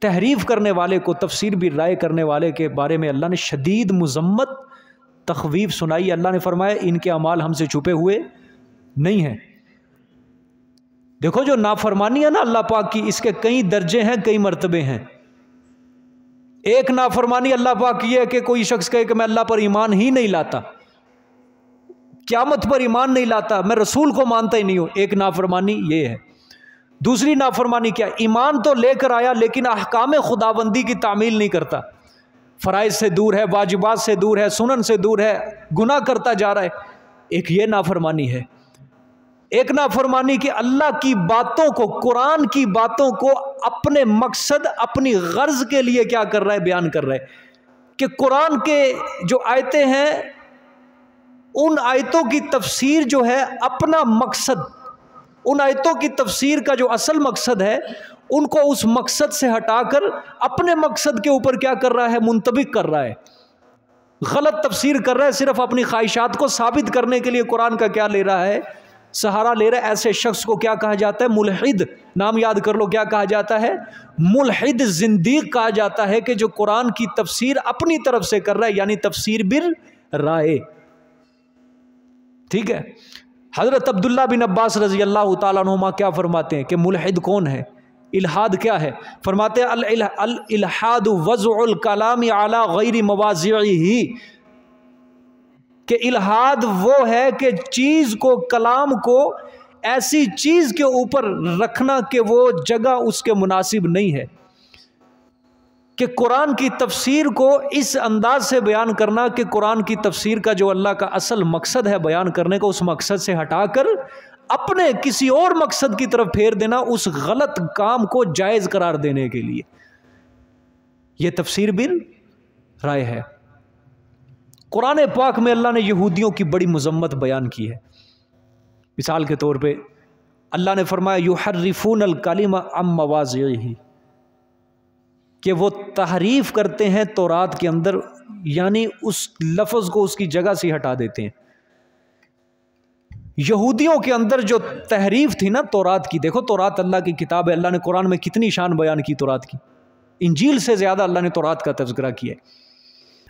تحریف کرنے والے کو، تفسیر بھی رائے کرنے والے کے بارے میں اللہ نے شدید مذمت، تخویف سنائی۔ اللہ نے فرمایا ان کے اعمال ہم سے چھپے ہوئے نہیں ہیں۔ دیکھو جو نافرمانی ہے نا اللہ پاک کی، اس کے کئی درجے ہیں، کئی مرتبے ہیں۔ ایک نافرمانی اللہ پاک کی ہے کہ کوئی شخص کہے کہ میں اللہ پر ایمان ہی نہیں لاتا، قیامت پر ایمان نہیں لاتا، میں رسول کو مانتا ہی نہیں ہوں، ایک نافرمانی یہ ہے۔ دوسری نافرمانی کیا؟ ایمان تو لے کر آیا لیکن احکام خداوندی کی تعمیل نہیں کرتا، فرائض سے دور ہے، واجبات سے دور ہے، سنن سے دور ہے، گناہ کرتا جا رہا ہے، ایک یہ نافرمانی ہے۔ ایک نافرمانی کہ اللہ کی باتوں کو، قرآن کی باتوں کو اپنے مقصد، اپنی غرض کے لیے کیا کر رہا ہے؟ بیان کر رہا ہے کہ قرآن کے جو آیتیں ہیں ان آیتوں کی تفسیر جو ہے اپنا مقصد، ان آیتوں کی تفسیر کا جو اصل مقصد ہے ان کو اس مقصد سے ہٹا کر اپنے مقصد کے اوپر کیا کر رہا ہے؟ منطبق کر رہا ہے، غلط تفسیر کر رہا ہے، صرف اپنی خواہشات کو ثابت کرنے کے لیے قرآن کا کیا لے رہا ہے؟ سہارا لے رہا ہے۔ ایسے شخص کو کیا کہا جاتا ہے؟ ملحد۔ نام یاد کر لو، کیا کہا جاتا ہے؟ ملحد، زندیق کہا جاتا ہے کہ جو قرآن کی تفسیر اپنی طرف سے کر رہا ہے، یعنی تفسیر بالرائے۔ ٹھیک ہے؟ حضرت عبداللہ بن عباس رضی اللہ تعالیٰ عنہما کیا فرماتے ہیں کہ ملحد کون ہے؟ الحاد کیا ہے؟ فرماتے ہیں الالحاد وضع الکلام علی غیر مواضعہ، کہ الحاد وہ ہے کہ چیز کو، کلام کو ایسی چیز کے اوپر رکھنا کہ وہ جگہ اس کے مناسب نہیں ہے، کہ قرآن کی تفسیر کو اس انداز سے بیان کرنا کہ قرآن کی تفسیر کا جو اللہ کا اصل مقصد ہے بیان کرنے کا، اس مقصد سے ہٹا کر اپنے کسی اور مقصد کی طرف پھیر دینا، اس غلط کام کو جائز قرار دینے کے لیے، یہ تفسیر بالرائے ہے۔ قرآن پاک میں اللہ نے یہودیوں کی بڑی مذمت بیان کی ہے۔ مثال کے طور پہ اللہ نے فرمایا یحرفون الکلم عن مواضعہ، کہ وہ تحریف کرتے ہیں تورات کے اندر، یعنی اس لفظ کو اس کی جگہ سے ہٹا دیتے ہیں۔ یہودیوں کے اندر جو تحریف تھی نا تورات کی، دیکھو تورات اللہ کی کتاب ہے، اللہ نے قرآن میں کتنی شان بیان کی تورات کی، انجیل سے زیادہ اللہ نے تورات کا تذکرہ کیا ہے۔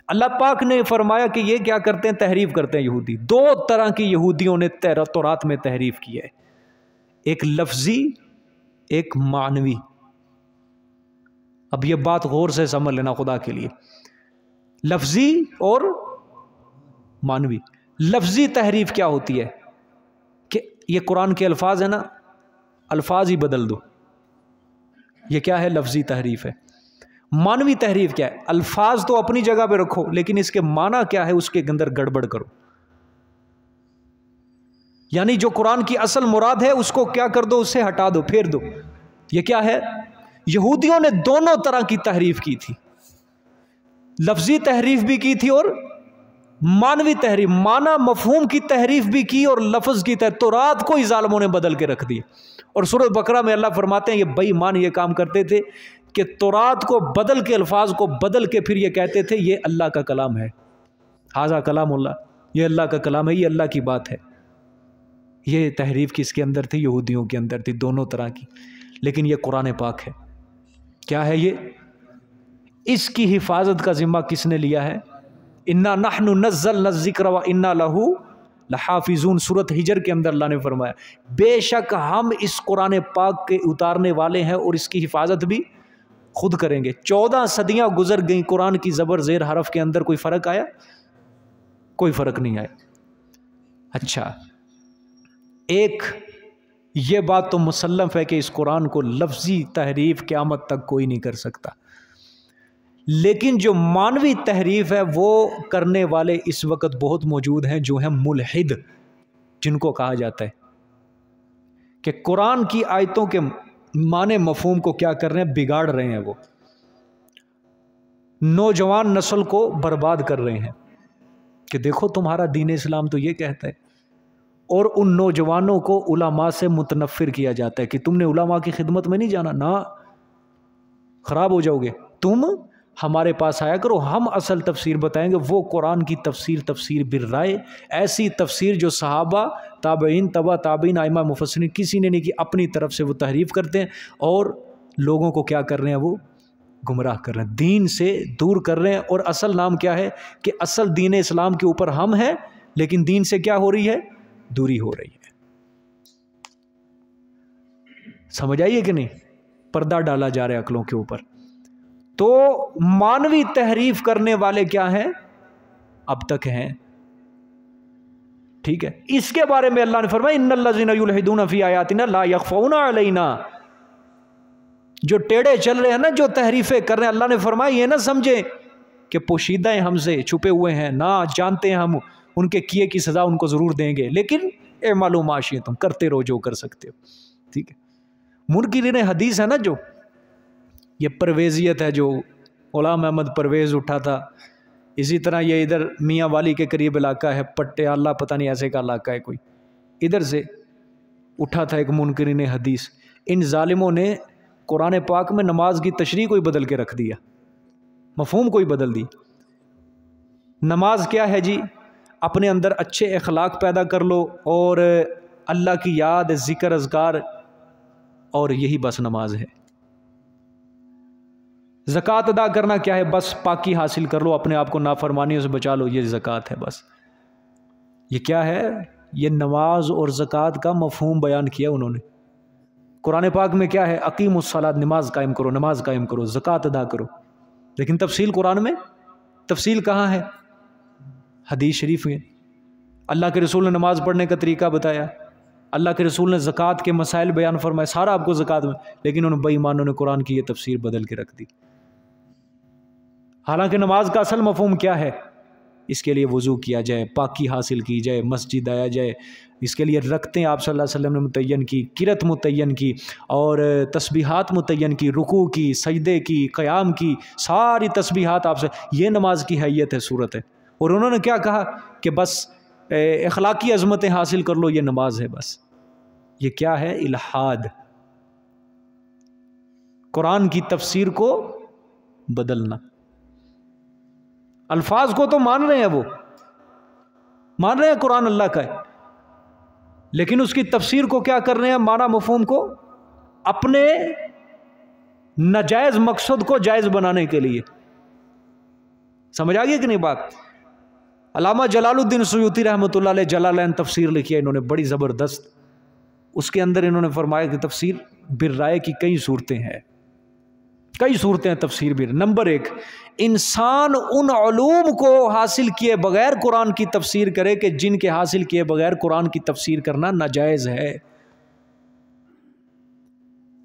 اللہ پاک نے فرمایا کہ یہ کیا کرتے ہیں؟ تحریف کرتے ہیں یہودی۔ دو طرح کی یہودیوں نے تورات میں تحریف کی ہے، ایک لفظی، ایک معنوی۔ اب یہ بات غور سے سمجھ لینا خدا کے لیے، لفظی اور معنوی۔ لفظی تحریف کیا ہوتی ہے؟ کہ یہ قرآن کے الفاظ ہیں نا، الفاظ ہی بدل دو، یہ کیا ہے؟ لفظی تحریف ہے۔ معنوی تحریف کیا ہے؟ الفاظ تو اپنی جگہ پہ رکھو لیکن اس کے معنی کیا ہے اس کے اندر گڑبڑ کرو، یعنی جو قرآن کی اصل مراد ہے اس کو کیا کر دو؟ اس سے ہٹا دو، پھیر دو۔ یہ کیا ہے؟ یہودیوں نے دونوں طرح کی تحریف کی تھی، لفظی تحریف بھی کی تھی اور معنوی تحریف، معنی مفہوم کی تحریف بھی کی اور لفظ کی تحریف۔ تورات کو ہی ظالموں نے بدل کے رکھ دیا۔ اور سورۃ بقرہ میں اللہ فرماتے ہیں یہ بے ایمان یہ کام کرتے تھے کہ تورات کو بدل کے، الفاظ کو بدل کے پھر یہ کہتے تھے یہ اللہ کا کلام ہے، ھذا کلام اللہ، یہ اللہ کا کلام ہے، یہ اللہ کی بات ہے۔ یہ تحریف کس کے اندر تھی؟ یہودیوں کے اندر تھی، دونوں طرح کی۔ لیکن یہ قرآن پاک ہے. کیا ہے یہ؟ اس کی حفاظت کا ذمہ کس نے لیا ہے؟ انا نحن نزلنا الذکر و انا لہ لحافظون. سورۃ ہجر کے اندر اللہ نے فرمایا بے شک ہم اس قرآن پاک کے اتارنے والے ہیں اور اس کی حفاظت بھی خود کریں گے. 14 صدیاں گزر گئیں، قرآن کی زبر زیر حرف کے اندر کوئی فرق آیا؟ کوئی فرق نہیں آیا. اچھا، ایک یہ بات تو مسلم ہے کہ اس قرآن کو لفظی تحریف قیامت تک کوئی نہیں کر سکتا، لیکن جو معنوی تحریف ہے وہ کرنے والے اس وقت بہت موجود ہیں، جو ہیں ملحد، جن کو کہا جاتا ہے کہ قرآن کی آیتوں کے معنی مفہوم کو کیا کر رہے ہیں؟ بگاڑ رہے ہیں. وہ نوجوان نسل کو برباد کر رہے ہیں کہ دیکھو تمہارا دین اسلام تو یہ کہتا ہے، اور ان نوجوانوں کو علماء سے متنفر کیا جاتا ہے کہ تم نے علماء کی خدمت میں نہیں جانا، نہ خراب ہو جاؤ گے، تم ہمارے پاس آیا کرو، ہم اصل تفسیر بتائیں گے. وہ قرآن کی تفسیر بالرائے، ایسی تفسیر جو صحابہ، تابعین، تبع تابعین، ائمہ مفسرین کسی نے نہیں کی، اپنی طرف سے وہ تحریف کرتے ہیں اور لوگوں کو کیا کر رہے ہیں؟ وہ گمراہ کر رہے ہیں، دین سے دور کر رہے ہیں. اور اصل نام کیا ہے کہ اصل دین اسلام کے اوپر ہم ہیں، لیکن دین سے کیا ہو رہی ہے؟ دوری ہو رہی ہے. سمجھ آئیے کہ نہیں؟ پردہ ڈالا جا رہا ہے عقلوں کے اوپر. تو معنوی تحریف کرنے والے کیا ہیں؟ اب تک ہیں. ٹھیک ہے، اس کے بارے میں اللہ نے فرمایا ان الذین یلحدون فی آیاتنا لا یخفون علینا. جو ٹیڑے چل رہے ہیں نا، جو تحریفیں کر رہے ہیں، اللہ نے فرمایا یہ نہ سمجھیں کہ پوشیدہ ہیں، ہم سے چھپے ہوئے ہیں، نہ جانتے ہیں ہم ان کے کیے کی سزا ان کو ضرور دیں گے، لیکن اعملوا ما شئتم، کرتے رہو جو کر سکتے ہو. ٹھیک ہے، منکرین حدیث ہے نا، جو یہ پرویزیت ہے، جو غلام احمد پرویز اٹھا تھا، اسی طرح یہ ادھر میاں والی کے قریب علاقہ ہے، پٹیالہ پتہ نہیں ایسے کا علاقہ ہے کوئی، ادھر سے اٹھا تھا ایک منکرین حدیث. ان ظالموں نے قرآن پاک میں نماز کی تشریح کوئی بدل کے رکھ دیا، مفہوم کوئی بدل دی. نماز کیا ہے جی؟ اپنے اندر اچھے اخلاق پیدا کر لو اور اللہ کی یاد، ذکر، اذکار، اور یہی بس نماز ہے. زکوٰۃ ادا کرنا کیا ہے؟ بس پاکی حاصل کر لو، اپنے آپ کو نافرمانیوں سے بچا لو، یہ زکوٰۃ ہے بس. یہ کیا ہے؟ یہ نماز اور زکوٰۃ کا مفہوم بیان کیا انہوں نے. قرآن پاک میں کیا ہے؟ اقیموا الصلاۃ، نماز قائم کرو، نماز قائم کرو، زکوٰۃ ادا کرو. لیکن تفصیل قرآن میں، تفصیل کہاں ہے؟ حدیث شریف میں. اللہ کے رسول نے نماز پڑھنے کا طریقہ بتایا، اللہ کے رسول نے زکوٰۃ کے مسائل بیان فرمائے، سارا آپ کو زکوٰۃ میں، لیکن انہوں نے بے ایمانوں نے قرآن کی یہ تفسیر بدل کے رکھ دی. حالانکہ نماز کا اصل مفہوم کیا ہے؟ اس کے لیے وضو کیا جائے، پاکی حاصل کی جائے، مسجد آیا جائے. اس کے لیے رکعتیں آپ صلی اللہ علیہ وسلم نے متعین کی، قرات متعین کی، اور تسبیحات متعین کی، رکوع کی، سجدے کی، قیام کی، ساری تسبیحات آپ سے، یہ نماز کی حیت ہے، صورت ہے. اور انہوں نے کیا کہا کہ بس اخلاقی عظمتیں حاصل کر لو، یہ نماز ہے بس. یہ کیا ہے؟ الحاد، قرآن کی تفسیر کو بدلنا. الفاظ کو تو مان رہے ہیں، وہ مان رہے ہیں قرآن اللہ کا ہے، لیکن اس کی تفسیر کو کیا کر رہے ہیں؟ معنی مفہوم کو اپنے ناجائز مقصد کو جائز بنانے کے لیے. سمجھ آ گئی کہ نہیں بات؟ علامہ جلال الدین سیوطی رحمۃ اللہ علیہ جلالین تفسیر لکھی ہے انہوں نے، بڑی زبردست. اس کے اندر انہوں نے فرمایا کہ تفسیر بالرائے کی کئی صورتیں ہیں، کئی صورتیں ہیں تفسیر بھی. نمبر 1، انسان ان علوم کو حاصل کیے بغیر قرآن کی تفسیر کرے کہ جن کے حاصل کیے بغیر قرآن کی تفسیر کرنا ناجائز ہے.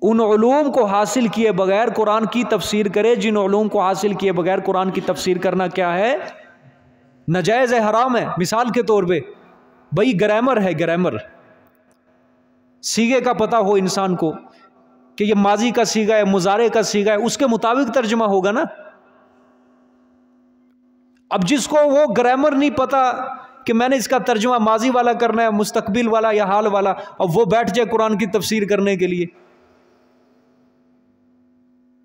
ان علوم کو حاصل کیے بغیر قرآن کی تفسیر کرے جن علوم کو حاصل کیے بغیر قرآن کی تفسیر کرنا کیا ہے؟ ناجائز ہے، حرام ہے. مثال کے طور پہ بھائی گرامر ہے، گرامر سیغے کا پتہ ہو انسان کو کہ یہ ماضی کا سیغہ ہے، مضارع کا سیغہ ہے، اس کے مطابق ترجمہ ہوگا نا. اب جس کو وہ گرامر نہیں پتا کہ میں نے اس کا ترجمہ ماضی والا کرنا ہے، مستقبل والا یا حال والا، اب وہ بیٹھ جائے قرآن کی تفسیر کرنے کے لیے،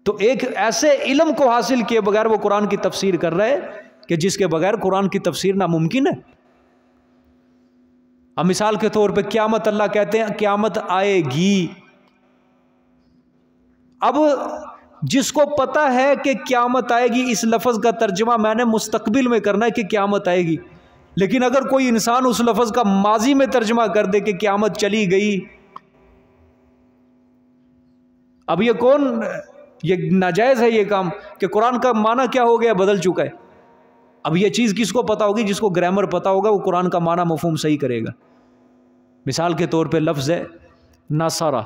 تو ایک ایسے علم کو حاصل کیے بغیر وہ قرآن کی تفسیر کر رہے کہ جس کے بغیر قرآن کی تفسیر ناممکن ہے. اب مثال کے طور پہ قیامت، اللہ کہتے ہیں قیامت آئے گی، اب جس کو پتا ہے کہ قیامت آئے گی، اس لفظ کا ترجمہ میں نے مستقبل میں کرنا ہے کہ قیامت آئے گی، لیکن اگر کوئی انسان اس لفظ کا ماضی میں ترجمہ کر دے کہ قیامت چلی گئی، اب یہ ناجائز ہے یہ کام، کہ قرآن کا معنی کیا ہو گیا، بدل چکا ہے۔ اب یہ چیز کس کو پتا ہوگی؟ جس کو گرامر پتا ہوگا وہ قرآن کا معنی مفہوم صحیح کرے گا۔ مثال کے طور پہ لفظ ہے نصرہ،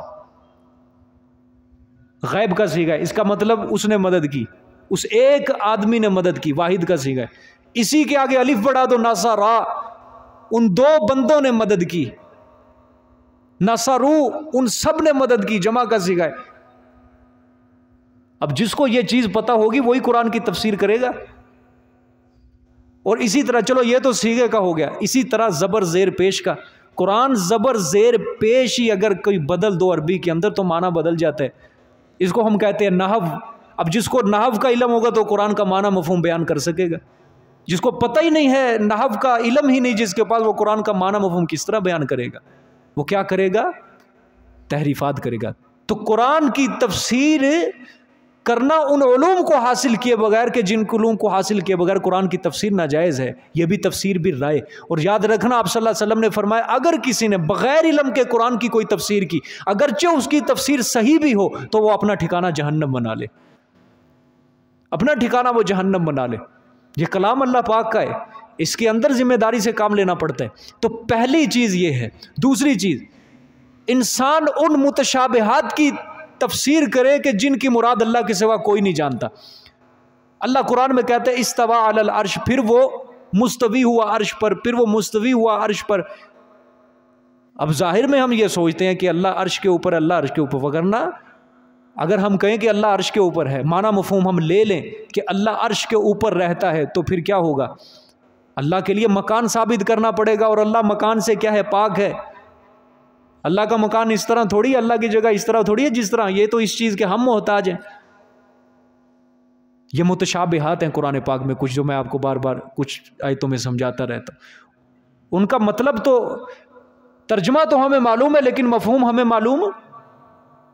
غیب کا صیغہ ہے، اس کا مطلب اس نے مدد کی، اس ایک آدمی نے مدد کی، واحد کا صیغہ ہے۔ اسی کے آگے الف بڑھا دو نصرہ، ان دو بندوں نے مدد کی، نصرو ان سب نے مدد کی، جمع کا صیغہ ہے۔ اب جس کو یہ چیز پتا ہوگی وہی قرآن کی تفسیر کرے گا۔ اور اسی طرح چلو یہ تو صیغے کا ہو گیا، اسی طرح زبر زیر پیش کا، قرآن زبر زیر پیش ہی اگر کوئی بدل دو عربی کے اندر تو معنی بدل جاتا ہے۔ اس کو ہم کہتے ہیں نحو۔ اب جس کو نحو کا علم ہوگا تو قرآن کا معنی مفہوم بیان کر سکے گا، جس کو پتہ ہی نہیں ہے، نحو کا علم ہی نہیں جس کے پاس، وہ قرآن کا معنی مفہوم کس طرح بیان کرے گا؟ وہ کیا کرے گا؟ تحریفات کرے گا۔ تو قرآن کی تفسیر کرنا ان علوم کو حاصل کیے بغیر، کہ جن علوم کو حاصل کیے بغیر قرآن کی تفسیر ناجائز ہے، یہ بھی تفسیر بھی رائے۔ اور یاد رکھنا آپ صلی اللہ علیہ وسلم نے فرمایا اگر کسی نے بغیر علم کے قرآن کی کوئی تفسیر کی، اگرچہ اس کی تفسیر صحیح بھی ہو، تو وہ اپنا ٹھکانہ جہنم بنا لے، اپنا ٹھکانہ وہ جہنم بنا لے۔ یہ کلام اللہ پاک کا ہے، اس کے اندر ذمہ داری سے کام لینا پڑتا ہے۔ تو پہلی چیز یہ ہے۔ دوسری چیز، انسان ان متشابہات کی تفسیر کرے کہ جن کی مراد اللہ کے سوا کوئی نہیں جانتا۔ اللہ قرآن میں کہتے ہیں استویٰ علی العرش، پھر وہ مستوی ہوا عرش پر، پھر وہ مستوی ہوا عرش پر۔ اب ظاہر میں ہم یہ سوچتے ہیں کہ اللہ عرش کے اوپر، اللہ عرش کے اوپر، وگرنہ اگر ہم کہیں کہ اللہ عرش کے اوپر ہے، معنی مفہوم ہم لے لیں کہ اللہ عرش کے اوپر رہتا ہے، تو پھر کیا ہوگا؟ اللہ کے لیے مکان ثابت کرنا پڑے گا، اور اللہ مکان سے کیا ہے؟ پاک ہے۔ اللہ کا مکان اس طرح تھوڑی ہے، اللہ کی جگہ اس طرح تھوڑی ہے جس طرح، یہ تو اس چیز کے ہم محتاج ہیں۔ یہ متشابہات ہیں قرآن پاک میں کچھ، جو میں آپ کو بار بار کچھ آیتوں میں سمجھاتا رہتا ہوں۔ ان کا مطلب تو، ترجمہ تو ہمیں معلوم ہے، لیکن مفہوم ہمیں معلوم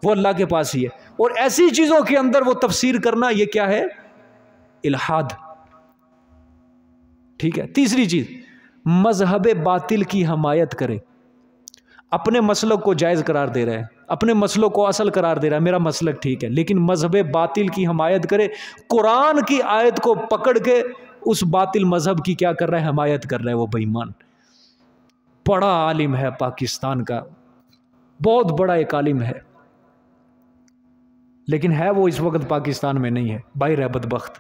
وہ اللہ کے پاس ہی ہے۔ اور ایسی چیزوں کے اندر وہ تفسیر کرنا، یہ کیا ہے؟ الحاد۔ ٹھیک ہے۔ تیسری چیز، مذہب باطل کی حمایت کرے، اپنے مسلک کو جائز قرار دے رہا ہے، اپنے مسلک کو اصل قرار دے رہا ہے، میرا مسلک ٹھیک ہے، لیکن مذہب باطل کی حمایت کرے، قرآن کی آیت کو پکڑ کے اس باطل مذہب کی کیا کر رہا ہے؟ حمایت کر رہا ہے۔ وہ بے ایمان۔ بڑا عالم ہے پاکستان کا، بہت بڑا ایک عالم ہے، لیکن ہے وہ اس وقت پاکستان میں نہیں ہے، باہر ہے، بدبخت۔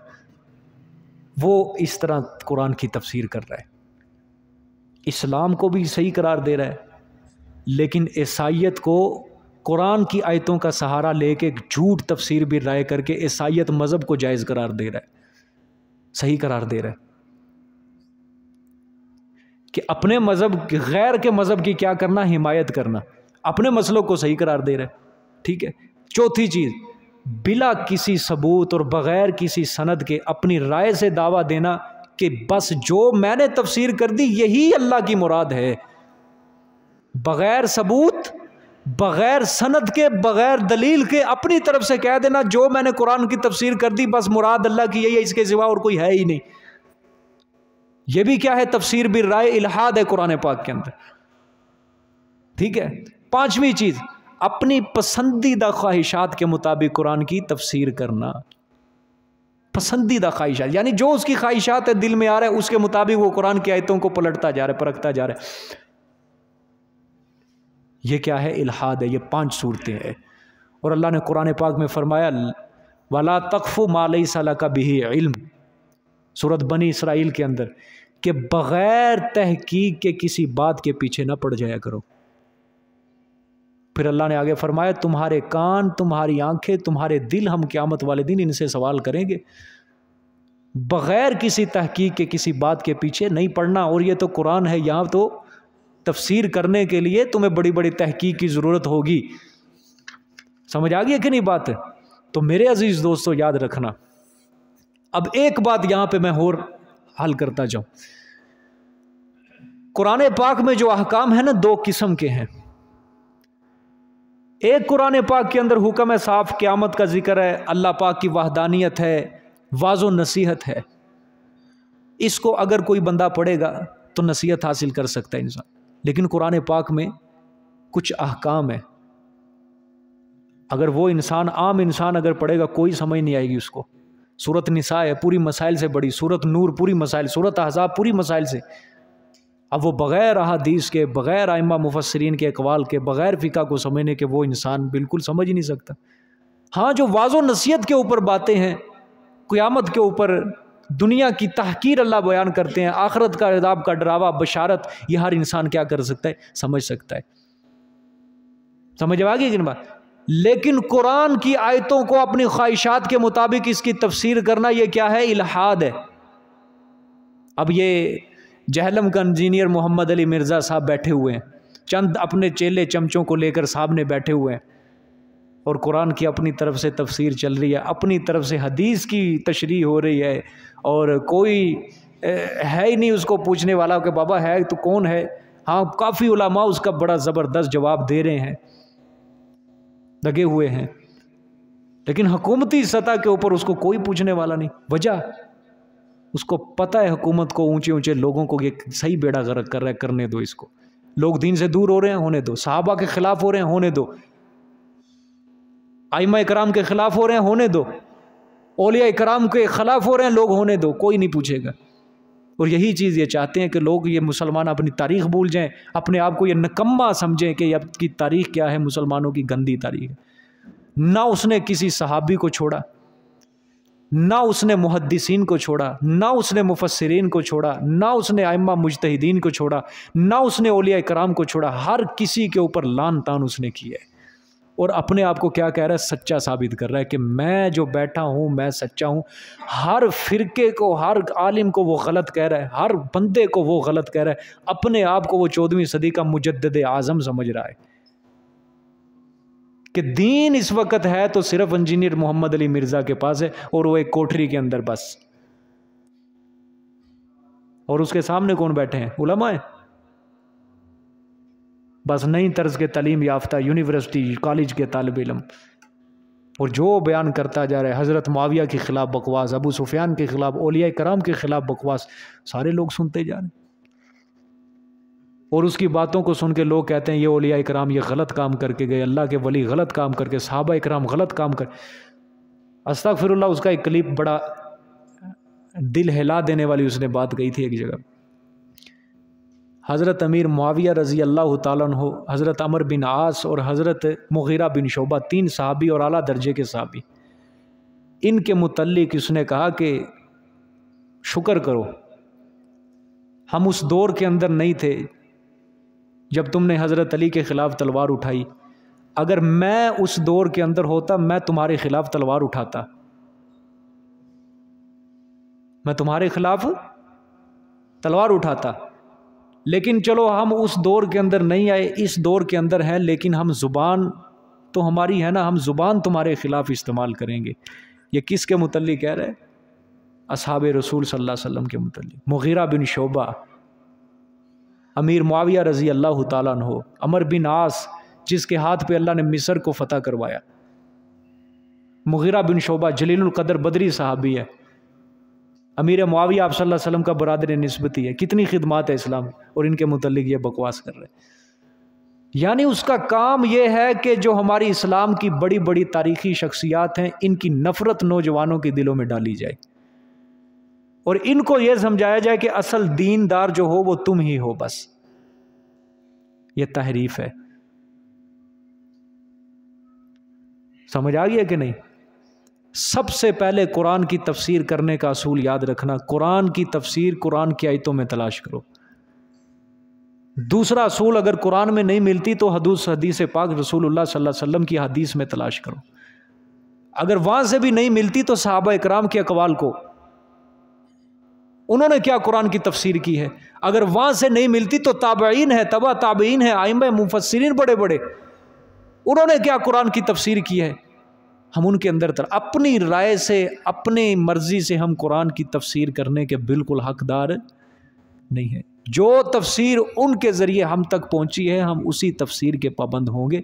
وہ اس طرح قرآن کی تفسیر کر رہا ہے، اسلام کو بھی صحیح قرار دے رہا ہے، لیکن عیسائیت کو قرآن کی آیتوں کا سہارا لے کے جھوٹ تفسیر بھی رائے کر کے عیسائیت مذہب کو جائز قرار دے رہا ہے، صحیح قرار دے رہا ہے، کہ اپنے مذہب، غیر کے مذہب کی کیا کرنا؟ حمایت کرنا، اپنے مسلک کو صحیح قرار دے رہا ہے۔ ٹھیک ہے۔ چوتھی چیز، بلا کسی ثبوت اور بغیر کسی سند کے اپنی رائے سے دعویٰ دینا کہ بس جو میں نے تفسیر کر دی یہی اللہ کی مراد ہے، بغیر ثبوت، بغیر سند کے، بغیر دلیل کے اپنی طرف سے کہہ دینا جو میں نے قرآن کی تفسیر کر دی بس مراد اللہ کی یہی ہے، اس کے سوا اور کوئی ہے ہی نہیں۔ یہ بھی کیا ہے؟ تفسیر بالرائے، الحاد ہے قرآن پاک کے اندر۔ ٹھیک ہے۔ پانچویں چیز، اپنی پسندیدہ خواہشات کے مطابق قرآن کی تفسیر کرنا، پسندیدہ خواہشات، یعنی جو اس کی خواہشات ہے، دل میں آ رہا ہے، اس کے مطابق وہ قرآن کی آیتوں کو پلٹتا جا رہا ہے، پرکھتا جا رہا ہے۔ یہ کیا ہے؟ الحاد ہے۔ یہ 5 صورتیں ہیں، اور اللہ نے قرآن پاک میں فرمایا وَلَا تَقْفُ مَا لَيْسَ لَكَ بِهِ عِلْم، سورۃ بنی اسرائیل کے اندر، کہ بغیر تحقیق کے کسی بات کے پیچھے نہ پڑ جایا کرو۔ پھر اللہ نے آگے فرمایا تمہارے کان، تمہاری آنکھیں، تمہارے دل ہم قیامت والے دن ان سے سوال کریں گے۔ بغیر کسی تحقیق کے کسی بات کے پیچھے نہیں پڑنا۔ اور یہ تو قرآن ہے، یہاں تو تفسیر کرنے کے لیے تمہیں بڑی بڑی تحقیق کی ضرورت ہوگی۔ سمجھ آ گئی ہے کہ نہیں بات؟ تو میرے عزیز دوستو یاد رکھنا، اب ایک بات یہاں پہ میں اور حل کرتا جاؤں۔ قرآن پاک میں جو احکام ہیں نا، 2 قسم کے ہیں۔ ایک قرآن پاک کے اندر حکم ہے صاف، قیامت کا ذکر ہے، اللہ پاک کی وحدانیت ہے، واضح و نصیحت ہے. اس کو اگر کوئی بندہ پڑھے گا تو نصیحت حاصل کر سکتا ہے انسان. لیکن قرآن پاک میں کچھ احکام ہے، اگر وہ انسان عام انسان اگر پڑھے گا کوئی سمجھ نہیں آئے گی اس کو. سورت نساء ہے پوری مسائل سے بڑی، سورت نور پوری مسائل، سورت احزاب پوری مسائل سے. اب وہ بغیر احادیث کے، بغیر ائمہ مفسرین کے اقوال کے، بغیر فقہ کو سمجھنے کے وہ انسان بالکل سمجھ ہی نہیں سکتا. ہاں جو واضح و نصیحت کے اوپر باتیں ہیں، قیامت کے اوپر، دنیا کی تحقیر اللہ بیان کرتے ہیں، آخرت کا عذاب کا ڈراوا، بشارت، یہ ہر انسان کیا کر سکتا ہے؟ سمجھ سکتا ہے. سمجھ آ گئی کہ بات؟ لیکن قرآن کی آیتوں کو اپنی خواہشات کے مطابق اس کی تفسیر کرنا، یہ کیا ہے؟ الحاد ہے. اب یہ جہلم کا انجینئر محمد علی مرزا صاحب بیٹھے ہوئے ہیں، چند اپنے چیلے چمچوں کو لے کر سامنے بیٹھے ہوئے ہیں، اور قرآن کی اپنی طرف سے تفسیر چل رہی ہے، اپنی طرف سے حدیث کی تشریح ہو رہی ہے، اور کوئی ہے ہی نہیں اس کو پوچھنے والا کہ بابا ہے تو کون ہے. ہاں کافی علماء اس کا بڑا زبردست جواب دے رہے ہیں، لگے ہوئے ہیں، لیکن حکومتی سطح کے اوپر اس کو کوئی پوچھنے والا نہیں. وجہ اس کو پتہ ہے حکومت کو، اونچے اونچے لوگوں کو یہ صحیح بیڑا غرق کر رہا ہے، کرنے دو اس کو. لوگ دین سے دور ہو رہے ہیں، ہونے دو. صحابہ کے خلاف ہو رہے ہیں، ہونے دو. ائمہ کرام کے خلاف ہو رہے ہیں، ہونے دو. اولیاء کرام کے خلاف ہو رہے ہیں لوگ، ہونے دو. کوئی نہیں پوچھے گا. اور یہی چیز یہ چاہتے ہیں کہ لوگ، یہ مسلمان اپنی تاریخ بھول جائیں، اپنے آپ کو یہ نکما سمجھیں کہ اب کی تاریخ کیا ہے، مسلمانوں کی گندی تاریخ ہے. نہ اس نے کسی صحابی کو چھوڑا، نہ اس نے محدثین کو چھوڑا، نہ اس نے مفسرین کو چھوڑا، نہ اس نے ائمہ مجتہدین کو چھوڑا، نہ اس نے اولیاء کرام کو چھوڑا. ہر کسی کے اوپر لان تان اس نے کی ہے، اور اپنے آپ کو کیا کہہ رہا ہے؟ سچا ثابت کر رہا ہے کہ میں جو بیٹھا ہوں میں سچا ہوں. ہر فرقے کو، ہر عالم کو وہ غلط کہہ رہا ہے، ہر بندے کو وہ غلط کہہ رہا ہے. اپنے آپ کو وہ 14ویں صدی کا مجدد اعظم سمجھ رہا ہے کہ دین اس وقت ہے تو صرف انجینئر محمد علی مرزا کے پاس ہے، اور وہ ایک کوٹری کے اندر بس. اور اس کے سامنے کون بیٹھے ہیں؟ علماء ہیں بس، نئی طرز کے تعلیم یافتہ یونیورسٹی کالج کے طالب علم. اور جو بیان کرتا جا رہا ہے حضرت معاویہ کے خلاف بکواس، ابو سفیان کے خلاف، اولیاء کرام کے خلاف بکواس، سارے لوگ سنتے جا رہے ہیں. اور اس کی باتوں کو سن کے لوگ کہتے ہیں یہ اولیاء کرام یہ غلط کام کر کے گئے، اللہ کے ولی غلط کام کر کے، صحابہ کرام غلط کام کر. استغفر اللہ. اس کا ایک کلپ بڑا دل ہلا دینے والی اس نے بات کہی تھی ایک جگہ. حضرت امیر معاویہ رضی اللہ تعالیٰ عنہ، حضرت عمر بن عاص اور حضرت مغیرہ بن شعبہ، 3 صحابی اور اعلیٰ درجے کے صحابی، ان کے متعلق اس نے کہا کہ شکر کرو ہم اس دور کے اندر نہیں تھے جب تم نے حضرت علی کے خلاف تلوار اٹھائی. اگر میں اس دور کے اندر ہوتا میں تمہارے خلاف تلوار اٹھاتا، میں تمہارے خلاف تلوار اٹھاتا. لیکن چلو ہم اس دور کے اندر نہیں آئے، اس دور کے اندر ہیں، لیکن ہم زبان تو ہماری ہے نا، ہم زبان تمہارے خلاف استعمال کریں گے. یہ کس کے متعلق کہہ رہے؟ اصحاب رسول صلی اللہ علیہ وسلم کے متعلق. مغیرہ بن شعبہ، امیر معاویہ رضی اللہ تعالیٰ عنہ، عمر بن عاص جس کے ہاتھ پہ اللہ نے مصر کو فتح کروایا. مغیرہ بن شعبہ جلیل القدر بدری صحابی ہے. امیر معاویہ آپ صلی اللہ علیہ وسلم کا برادر نسبتی ہے. کتنی خدمات ہے اسلام، اور ان کے متعلق یہ بکواس کر رہے ہیں. یعنی اس کا کام یہ ہے کہ جو ہماری اسلام کی بڑی بڑی تاریخی شخصیات ہیں ان کی نفرت نوجوانوں کے دلوں میں ڈالی جائے، اور ان کو یہ سمجھایا جائے کہ اصل دیندار جو ہو وہ تم ہی ہو. بس یہ تحریف ہے. سمجھ آ گیا کہ نہیں؟ سب سے پہلے قرآن کی تفسیر کرنے کا اصول یاد رکھنا، قرآن کی تفسیر قرآن کی آیتوں میں تلاش کرو. دوسرا اصول، اگر قرآن میں نہیں ملتی تو حدیث پاک رسول اللہ صلی اللہ علیہ وسلم کی حدیث میں تلاش کرو. اگر وہاں سے بھی نہیں ملتی تو صحابہ اکرام کے اقوال کو، انہوں نے کیا قرآن کی تفسیر کی ہے. اگر وہاں سے نہیں ملتی تو تابعین ہے، تبع تابعین ہے، ائمہ مفسرین بڑے بڑے، انہوں نے کیا قرآن کی تفسیر کی ہے. ہم ان کے اندر اپنی رائے سے، اپنی مرضی سے ہم قرآن کی تفسیر کرنے کے بالکل حقدار نہیں ہیں. جو تفسیر ان کے ذریعے ہم تک پہنچی ہے ہم اسی تفسیر کے پابند ہوں گے.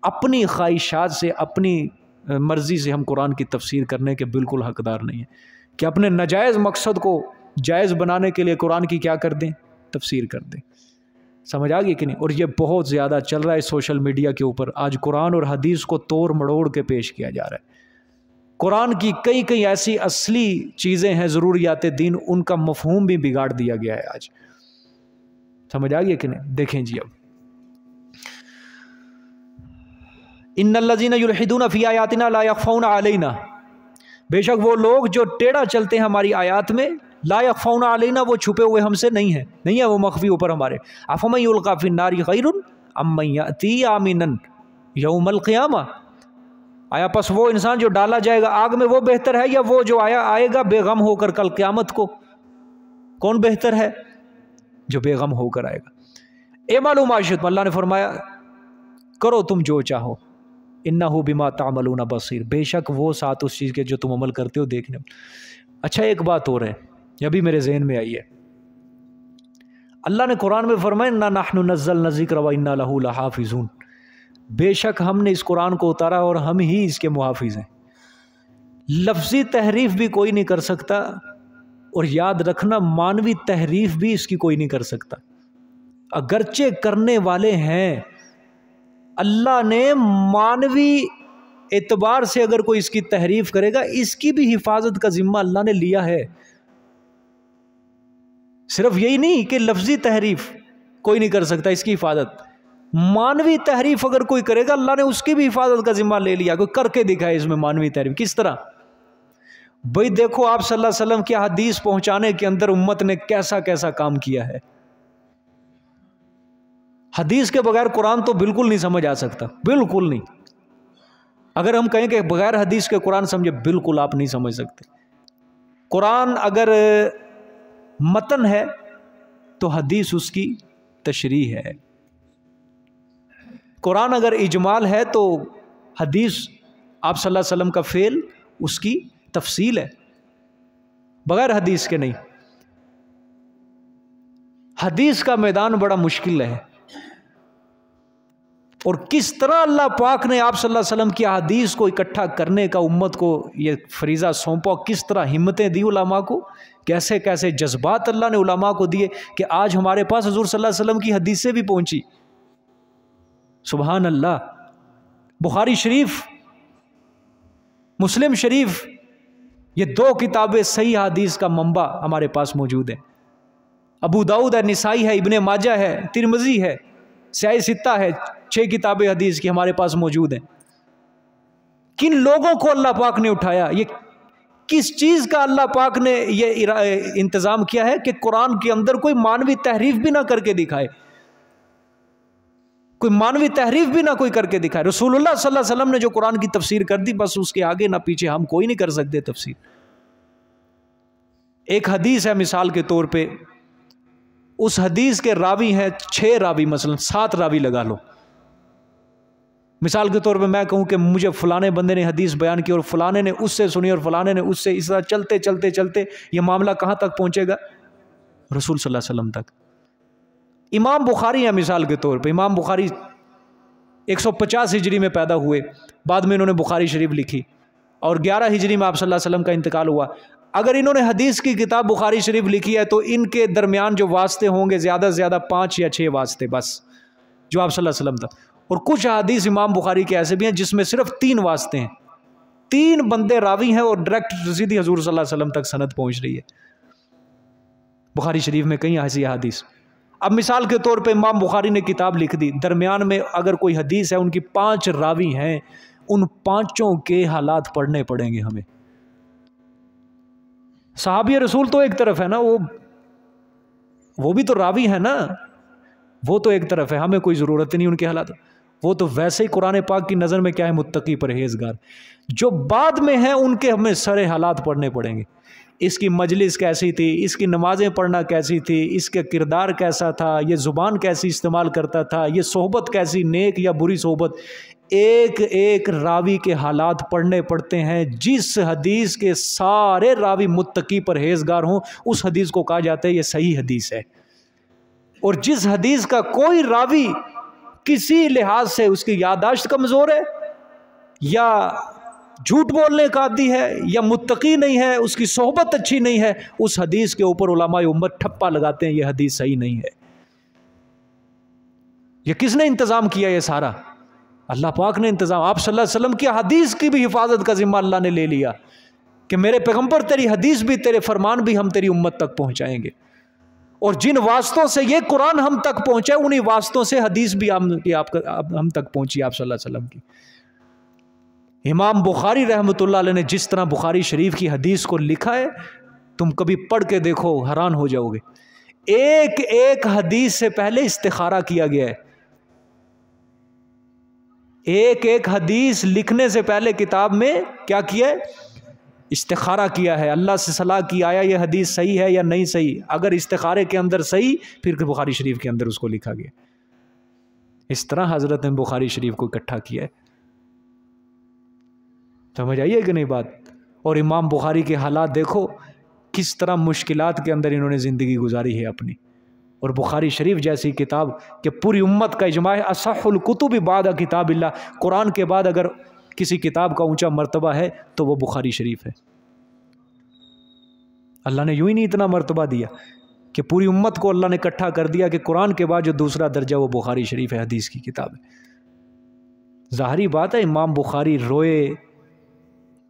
اپنی خواہشات سے اپنی مرضی سے ہم قرآن کی تفسیر کرنے کے بالکل حقدار نہیں ہیں کہ اپنے ناجائز مقصد کو جائز بنانے کے لیے قرآن کی کیا کر دیں، تفسیر کر دیں۔ سمجھ آ گئی کہ نہیں؟ اور یہ بہت زیادہ چل رہا ہے سوشل میڈیا کے اوپر، آج قرآن اور حدیث کو توڑ مڑوڑ کے پیش کیا جا رہا ہے۔ قرآن کی کئی ایسی اصلی چیزیں ہیں ضروریات دین، ان کا مفہوم بھی بگاڑ دیا گیا ہے آج۔ سمجھ آ گئی کہ نہیں؟ دیکھیں جی اب ان الذین یلحدون فی آیاتنا لا یخفون علینا، بے شک وہ لوگ جو ٹیڑھا چلتے ہیں ہماری آیات میں، لا یخفون علینا، وہ چھپے ہوئے ہم سے نہیں ہیں وہ مخفی اوپر ہمارے۔ افمن یلقی فی النار خیر ام من یأتی آمنا یوم القیامہ، آیا پس وہ انسان جو ڈالا جائے گا آگ میں وہ بہتر ہے یا وہ جو آئے گا بے غم ہو کر کل قیامت کو؟ کون بہتر ہے؟ جو بے غم ہو کر آئے گا۔ اعملوا ما شئتم، اللہ نے فرمایا کرو تم جو چاہو، انہ بما تعملون بصیر، بے شک وہ ساتھ اس چیز کے جو تم عمل کرتے ہو دیکھنے میں۔ اچھا ایک بات اور ہے، یہ بھی میرے ذہن میں آئی ہے، اللہ نے قرآن میں فرمایا انا نحن نزلنا الذکر وانا لہ لحافظون، بے شک ہم نے اس قرآن کو اتارا اور ہم ہی اس کے محافظ ہیں۔ لفظی تحریف بھی کوئی نہیں کر سکتا، اور یاد رکھنا مانوی تحریف بھی اس کی کوئی نہیں کر سکتا، اگرچہ کرنے والے ہیں۔ اللہ نے مانوی اعتبار سے اگر کوئی اس کی تحریف کرے گا، اس کی بھی حفاظت کا ذمہ اللہ نے لیا ہے۔ صرف یہی نہیں کہ لفظی تحریف کوئی نہیں کر سکتا، اس کی حفاظت، مانوی تحریف اگر کوئی کرے گا اللہ نے اس کی بھی حفاظت کا ذمہ لے لیا۔ کوئی کر کے دکھائے اس میں مانوی تحریف، کس طرح؟ بھئی دیکھو آپ صلی اللہ علیہ وسلم کی حدیث پہنچانے کے اندر امت نے کیسا کام کیا ہے۔ حدیث کے بغیر قرآن تو بالکل نہیں سمجھ آ سکتا، بالکل نہیں۔ اگر ہم کہیں کہ بغیر حدیث کے قرآن سمجھے، بالکل آپ نہیں سمجھ سکتے۔ قرآن اگر متن ہے تو حدیث اس کی تشریح ہے، قرآن اگر اجمال ہے تو حدیث آپ صلی اللہ علیہ وسلم کا فعل اس کی تفصیل ہے، بغیر حدیث کے نہیں۔ حدیث کا میدان بڑا مشکل ہے، اور کس طرح اللہ پاک نے آپ صلی اللہ علیہ وسلم کی حدیث کو اکٹھا کرنے کا امت کو یہ فریضہ سونپا، کس طرح ہمتیں دی علماء کو، کیسے جذبات اللہ نے علماء کو دیے کہ آج ہمارے پاس حضور صلی اللہ علیہ وسلم کی حدیثیں بھی پہنچی۔ سبحان اللہ۔ بخاری شریف، مسلم شریف، یہ دو کتابیں صحیح حدیث کا منبع ہمارے پاس موجود ہیں۔ ابو داؤد ہے، نسائی ہے، ابن ماجہ ہے، ترمذی ہے، سیاہ ستہ ہے، 6 کتابیں حدیث کی ہمارے پاس موجود ہیں۔ کن لوگوں کو اللہ پاک نے اٹھایا؟ یہ کس چیز کا اللہ پاک نے یہ انتظام کیا ہے کہ قرآن کے اندر کوئی مانوی تحریف بھی نہ کر کے دکھائے، کوئی مانوی تحریف بھی نہ کوئی کر کے دکھائے۔ رسول اللہ صلی اللہ علیہ وسلم نے جو قرآن کی تفسیر کر دی، بس اس کے آگے نہ پیچھے ہم کوئی نہیں کر سکتے تفسیر۔ ایک حدیث ہے مثال کے طور پہ، اس حدیث کے راوی ہیں 6 راوی، مثلا 7 راوی لگا لو۔ مثال کے طور پہ میں کہوں کہ مجھے فلانے بندے نے حدیث بیان کی اور فلانے نے اس سے سنی اور فلانے نے اس سے، اس طرح چلتے چلتے چلتے یہ معاملہ کہاں تک پہنچے گا؟ رسول صلی اللہ علیہ وسلم تک۔ امام بخاری ہیں مثال کے طور پہ، امام بخاری 150 ہجری میں پیدا ہوئے، بعد میں انہوں نے بخاری شریف لکھی، اور 11 ہجری میں آپ صلی اللہ علیہ وسلم کا انتقال ہوا۔ اگر انہوں نے حدیث کی کتاب بخاری شریف لکھی ہے تو ان کے درمیان جو واسطے ہوں گے زیادہ سے زیادہ 5 یا 6 واسطے بس، جو آپ صلی اللہ علیہ وسلم تک۔ اور کچھ حدیث امام بخاری کے ایسے بھی ہیں جس میں صرف 3 واسطے ہیں، 3 بندے راوی ہیں اور ڈائریکٹ سیدھی حضور صلی اللہ علیہ وسلم تک سند پہنچ رہی ہے۔ بخاری شریف میں کئی ایسی حدیث۔ اب مثال کے طور پہ امام بخاری نے کتاب لکھ دی، درمیان میں اگر کوئی حدیث ہے، ان کی 5 راوی ہیں، ان 5 کے حالات پڑھنے پڑیں گے ہمیں۔ صحابی رسول تو ایک طرف ہے نا، وہ بھی تو راوی ہے نا، وہ تو ایک طرف ہے، ہمیں کوئی ضرورت نہیں ان کے حالات، وہ تو ویسے ہی قرآن پاک کی نظر میں کیا ہے، متقی پرہیزگار۔ جو بعد میں ہیں ان کے ہمیں سارے حالات پڑھنے پڑیں گے، اس کی مجلس کیسی تھی، اس کی نمازیں پڑھنا کیسی تھی، اس کے کردار کیسا تھا، یہ زبان کیسی استعمال کرتا تھا، یہ صحبت کیسی، نیک یا بری صحبت، ایک ایک راوی کے حالات پڑھنے پڑتے ہیں۔ جس حدیث کے سارے راوی متقی پرہیزگار ہوں، اس حدیث کو کہا جاتا ہے یہ صحیح حدیث ہے، اور جس حدیث کا کوئی راوی کسی لحاظ سے اس کی یادداشت کمزور ہے یا جھوٹ بولنے کا عادی ہے یا متقی نہیں ہے، اس کی صحبت اچھی نہیں ہے، اس حدیث کے اوپر علماء امت ٹھپا لگاتے ہیں یہ حدیث صحیح نہیں ہے۔ یہ کس نے انتظام کیا؟ یہ سارا اللہ پاک نے انتظام۔ آپ صلی اللہ علیہ وسلم کی حدیث کی بھی حفاظت کا ذمہ اللہ نے لے لیا کہ میرے پیغمبر تیری حدیث بھی، تیرے فرمان بھی ہم تیری امت تک پہنچائیں گے، اور جن واسطوں سے یہ قرآن ہم تک پہنچے انہی واسطوں سے حدیث بھی ہم تک پہنچی آپ صلی اللہ علیہ وسلم کی۔ امام بخاری رحمۃ اللہ علیہ نے جس طرح بخاری شریف کی حدیث کو لکھا ہے، تم کبھی پڑھ کے دیکھو حیران ہو جاؤ گے۔ ایک ایک حدیث سے پہلے استخارہ کیا گیا ہے، ایک ایک حدیث لکھنے سے پہلے کتاب میں کیا کیا ہے؟ استخارہ کیا ہے، اللہ سے صلاح کی آیا یہ حدیث صحیح ہے یا نہیں صحیح، اگر استخارے کے اندر صحیح پھر بخاری شریف کے اندر اس کو لکھا گیا۔ اس طرح حضرت نے بخاری شریف کو اکٹھا کیا ہے۔ سمجھ آئیے کہ نہیں بات؟ اور امام بخاری کے حالات دیکھو، کس طرح مشکلات کے اندر انہوں نے زندگی گزاری ہے اپنی، اور بخاری شریف جیسی کتاب کہ پوری امت کا اجماع ہے، اصح الکتب بعد کتاب اللہ، قرآن کے بعد اگر کسی کتاب کا اونچا مرتبہ ہے تو وہ بخاری شریف ہے۔ اللہ نے یوں ہی نہیں اتنا مرتبہ دیا کہ پوری امت کو اللہ نے اکٹھا کر دیا کہ قرآن کے بعد جو دوسرا درجہ وہ بخاری شریف ہے، حدیث کی کتاب ہے۔ ظاہری بات ہے امام بخاری روئے،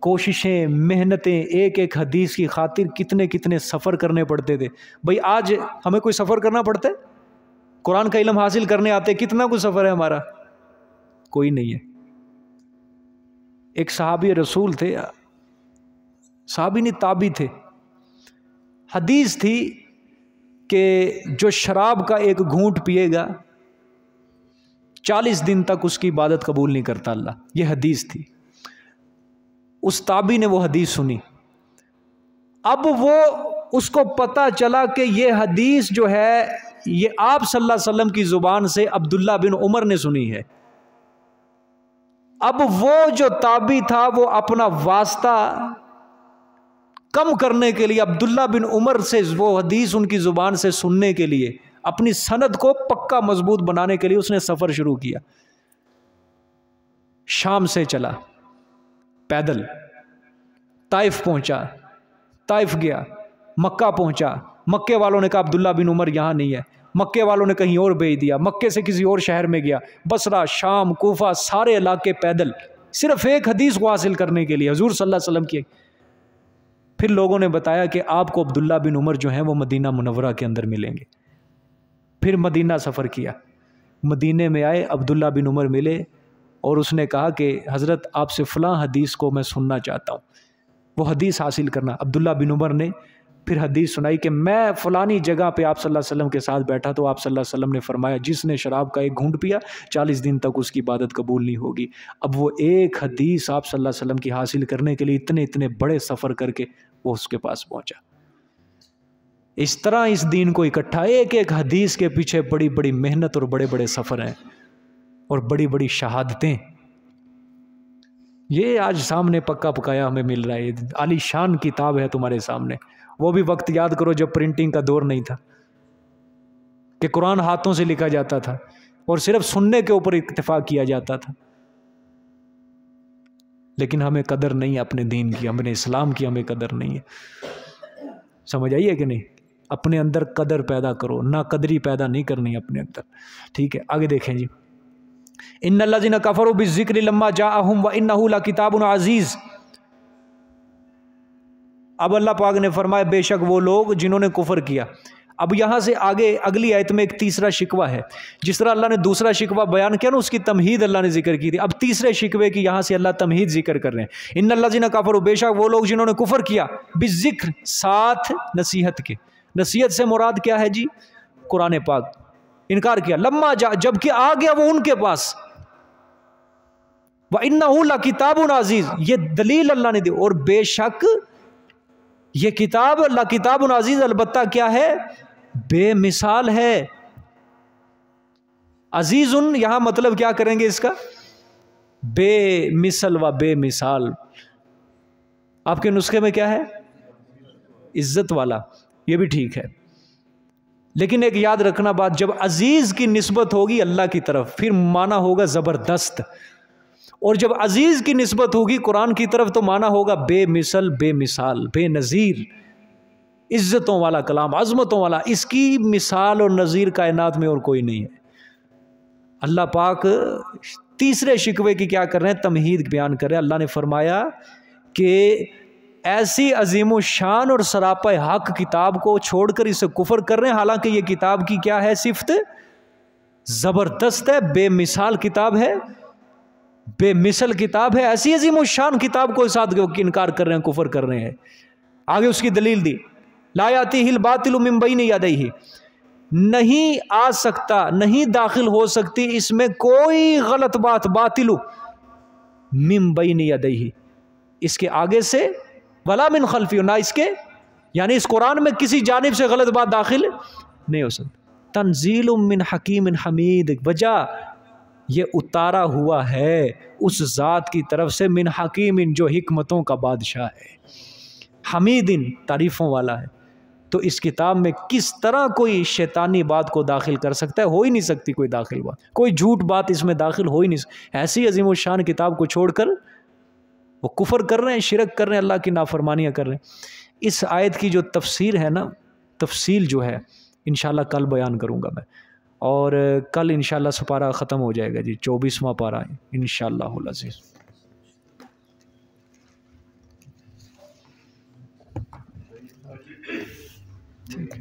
کوششیں، محنتیں، ایک ایک حدیث کی خاطر کتنے کتنے سفر کرنے پڑتے تھے۔ بھئی آج ہمیں کوئی سفر کرنا پڑتا ہے؟ قرآن کا علم حاصل کرنے آتے کتنا کوئی سفر ہے ہمارا؟ کوئی نہیں ہے۔ ایک صحابی رسول تھے، صحابی نہیں تابعی تھے، حدیث تھی کہ جو شراب کا ایک گھونٹ پیے گا 40 دن تک اس کی عبادت قبول نہیں کرتا اللہ، یہ حدیث تھی۔ اس تابعی نے وہ حدیث سنی، اب وہ اس کو پتا چلا کہ یہ حدیث جو ہے یہ آپ صلی اللہ علیہ وسلم کی زبان سے عبداللہ بن عمر نے سنی ہے۔ اب وہ جو تابعی تھا وہ اپنا واسطہ کم کرنے کے لیے عبداللہ بن عمر سے وہ حدیث ان کی زبان سے سننے کے لیے، اپنی سند کو پکا مضبوط بنانے کے لیے اس نے سفر شروع کیا۔ شام سے چلا پیدل، طائف پہنچا، طائف گیا، مکہ پہنچا، مکے والوں نے کہا عبداللہ بن عمر یہاں نہیں ہے، مکے والوں نے کہیں اور بھیج دیا، مکے سے کسی اور شہر میں گیا، بصرہ، شام، کوفہ، سارے علاقے پیدل، صرف ایک حدیث کو حاصل کرنے کے لیے حضور صلی اللہ علیہ وسلم کی۔ پھر لوگوں نے بتایا کہ آپ کو عبداللہ بن عمر جو ہیں وہ مدینہ منورہ کے اندر ملیں گے۔ پھر مدینہ سفر کیا، مدینے میں آئے، عبداللہ بن عمر ملے اور اس نے کہا کہ حضرت آپ سے فلاں حدیث کو میں سننا چاہتا ہوں، وہ حدیث حاصل کرنا۔ عبداللہ بن عمر نے پھر حدیث سنائی کہ میں فلانی جگہ پہ آپ صلی اللہ علیہ وسلم کے ساتھ بیٹھا تو آپ صلی اللہ علیہ وسلم نے فرمایا جس نے شراب کا ایک گھونٹ پیا 40 دن تک اس کی عبادت قبول نہیں ہوگی۔ اب وہ ایک حدیث آپ صلی اللہ علیہ وسلم کی حاصل کرنے کے لیے اتنے بڑے سفر کر کے وہ اس کے پاس پہنچا۔ اس طرح اس دین کو اکٹھا، ایک ایک حدیث کے پیچھے بڑی بڑی محنت اور بڑے بڑے سفر ہیں اور بڑی بڑی شہادتیں۔ یہ آج سامنے پکا پکایا ہمیں مل رہا ہے، عالی شان کتاب ہے تمہارے سامنے۔ وہ بھی وقت یاد کرو جب پرنٹنگ کا دور نہیں تھا کہ قرآن ہاتھوں سے لکھا جاتا تھا اور صرف سننے کے اوپر اکتفا کیا جاتا تھا، لیکن ہمیں قدر نہیں ہے اپنے دین کی، اپنے اسلام کی ہمیں قدر نہیں ہے۔ سمجھ آئیے کہ نہیں؟ اپنے اندر قدر پیدا کرو، نا قدری پیدا نہیں کرنی اپنے اندر، ٹھیک ہے؟ آگے دیکھیں جی، ان الذین کفروا بالذکر لما جاءہم وانہ لکتاب عزیز۔ اب اللہ پاک نے فرمایا بے شک وہ لوگ جنہوں نے کفر کیا۔ اب یہاں سے آگے اگلی آیت میں ایک تیسرا شکوہ ہے، جس طرح اللہ نے دوسرا شکوہ بیان کیا نا اس کی تمہید اللہ نے ذکر کی تھی، اب تیسرے شکوے کی یہاں سے اللہ تمہید ذکر کر رہے ہیں۔ ان الذین کفروا، بے شک وہ لوگ جنہوں نے کفر کیا، بالذکر، ساتھ نصیحت کے۔ نصیحت سے مراد کیا ہے جی؟ قرآن پاک۔ انکار کیا، لما جا، جب کہ آ گیا وہ ان کے پاس، وَإِنَّهُ لَكِتَابٌ عَزِيزٌ، یہ دلیل اللہ نے دی، اور بے شک یہ کتاب اللہ کتاب عزیز البتہ کیا ہے؟ بے مثال ہے۔ عزیز یہاں مطلب کیا کریں گے اس کا؟ بے مثل و بے مثال۔ آپ کے نسخے میں کیا ہے؟ عزت والا، یہ بھی ٹھیک ہے۔ لیکن ایک یاد رکھنا بات، جب عزیز کی نسبت ہوگی اللہ کی طرف پھر معنی ہوگا زبردست، اور جب عزیز کی نسبت ہوگی قرآن کی طرف تو معنی ہوگا بے مثل، بے مثال، بے نظیر، عزتوں والا کلام، عظمتوں والا، اس کی مثال اور نظیر کائنات میں اور کوئی نہیں ہے۔ اللہ پاک تیسرے شکوے کی کیا کر رہے ہیں؟ تمہید بیان کر رہے ہیں۔ اللہ نے فرمایا کہ ایسی عظیم الشان اور سراپا حق کتاب کو چھوڑ کر اسے کفر کر رہے ہیں، حالانکہ یہ کتاب کی کیا ہے صفت؟ زبردست ہے، بے مثال کتاب ہے، بے مثل کتاب ہے، ایسی عظیم الشان کتاب کو ساتھ انکار کر رہے ہیں، کفر کر رہے ہیں۔ آگے اس کی دلیل دی، لا یاتیہ الباطل من بین یدیہ، نہیں آ سکتا، نہیں داخل ہو سکتی اس میں کوئی غلط بات، باطل من بین یدیہ، اس کے آگے سے، ولا من خلفی، نہ اس کے، یعنی اس قرآن میں کسی جانب سے غلط بات داخل نہیں ہو سکتی۔ تنزیل من حکیم حمید، وجہ یہ اتارا ہوا ہے اس ذات کی طرف سے، من حکیم، جو حکمتوں کا بادشاہ ہے، حمید، تعریفوں والا ہے۔ تو اس کتاب میں کس طرح کوئی شیطانی بات کو داخل کر سکتا ہے؟ ہو ہی نہیں سکتی کوئی داخل بات، کوئی جھوٹ بات اس میں داخل ہو ہی نہیں سکتی۔ ایسی عظیم الشان کتاب کو چھوڑ کر وہ کفر کر رہے ہیں، شرک کر رہے ہیں، اللہ کی نافرمانیاں کر رہے ہیں۔ اس آیت کی جو تفسیر ہے نا، تفصیل جو ہے انشاءاللہ کل بیان کروں گا میں، اور کل انشاءاللہ سپارہ ختم ہو جائے گا جی، 24واں پارہ ہے انشاءاللہ العزیز۔ ٹھیک ہے۔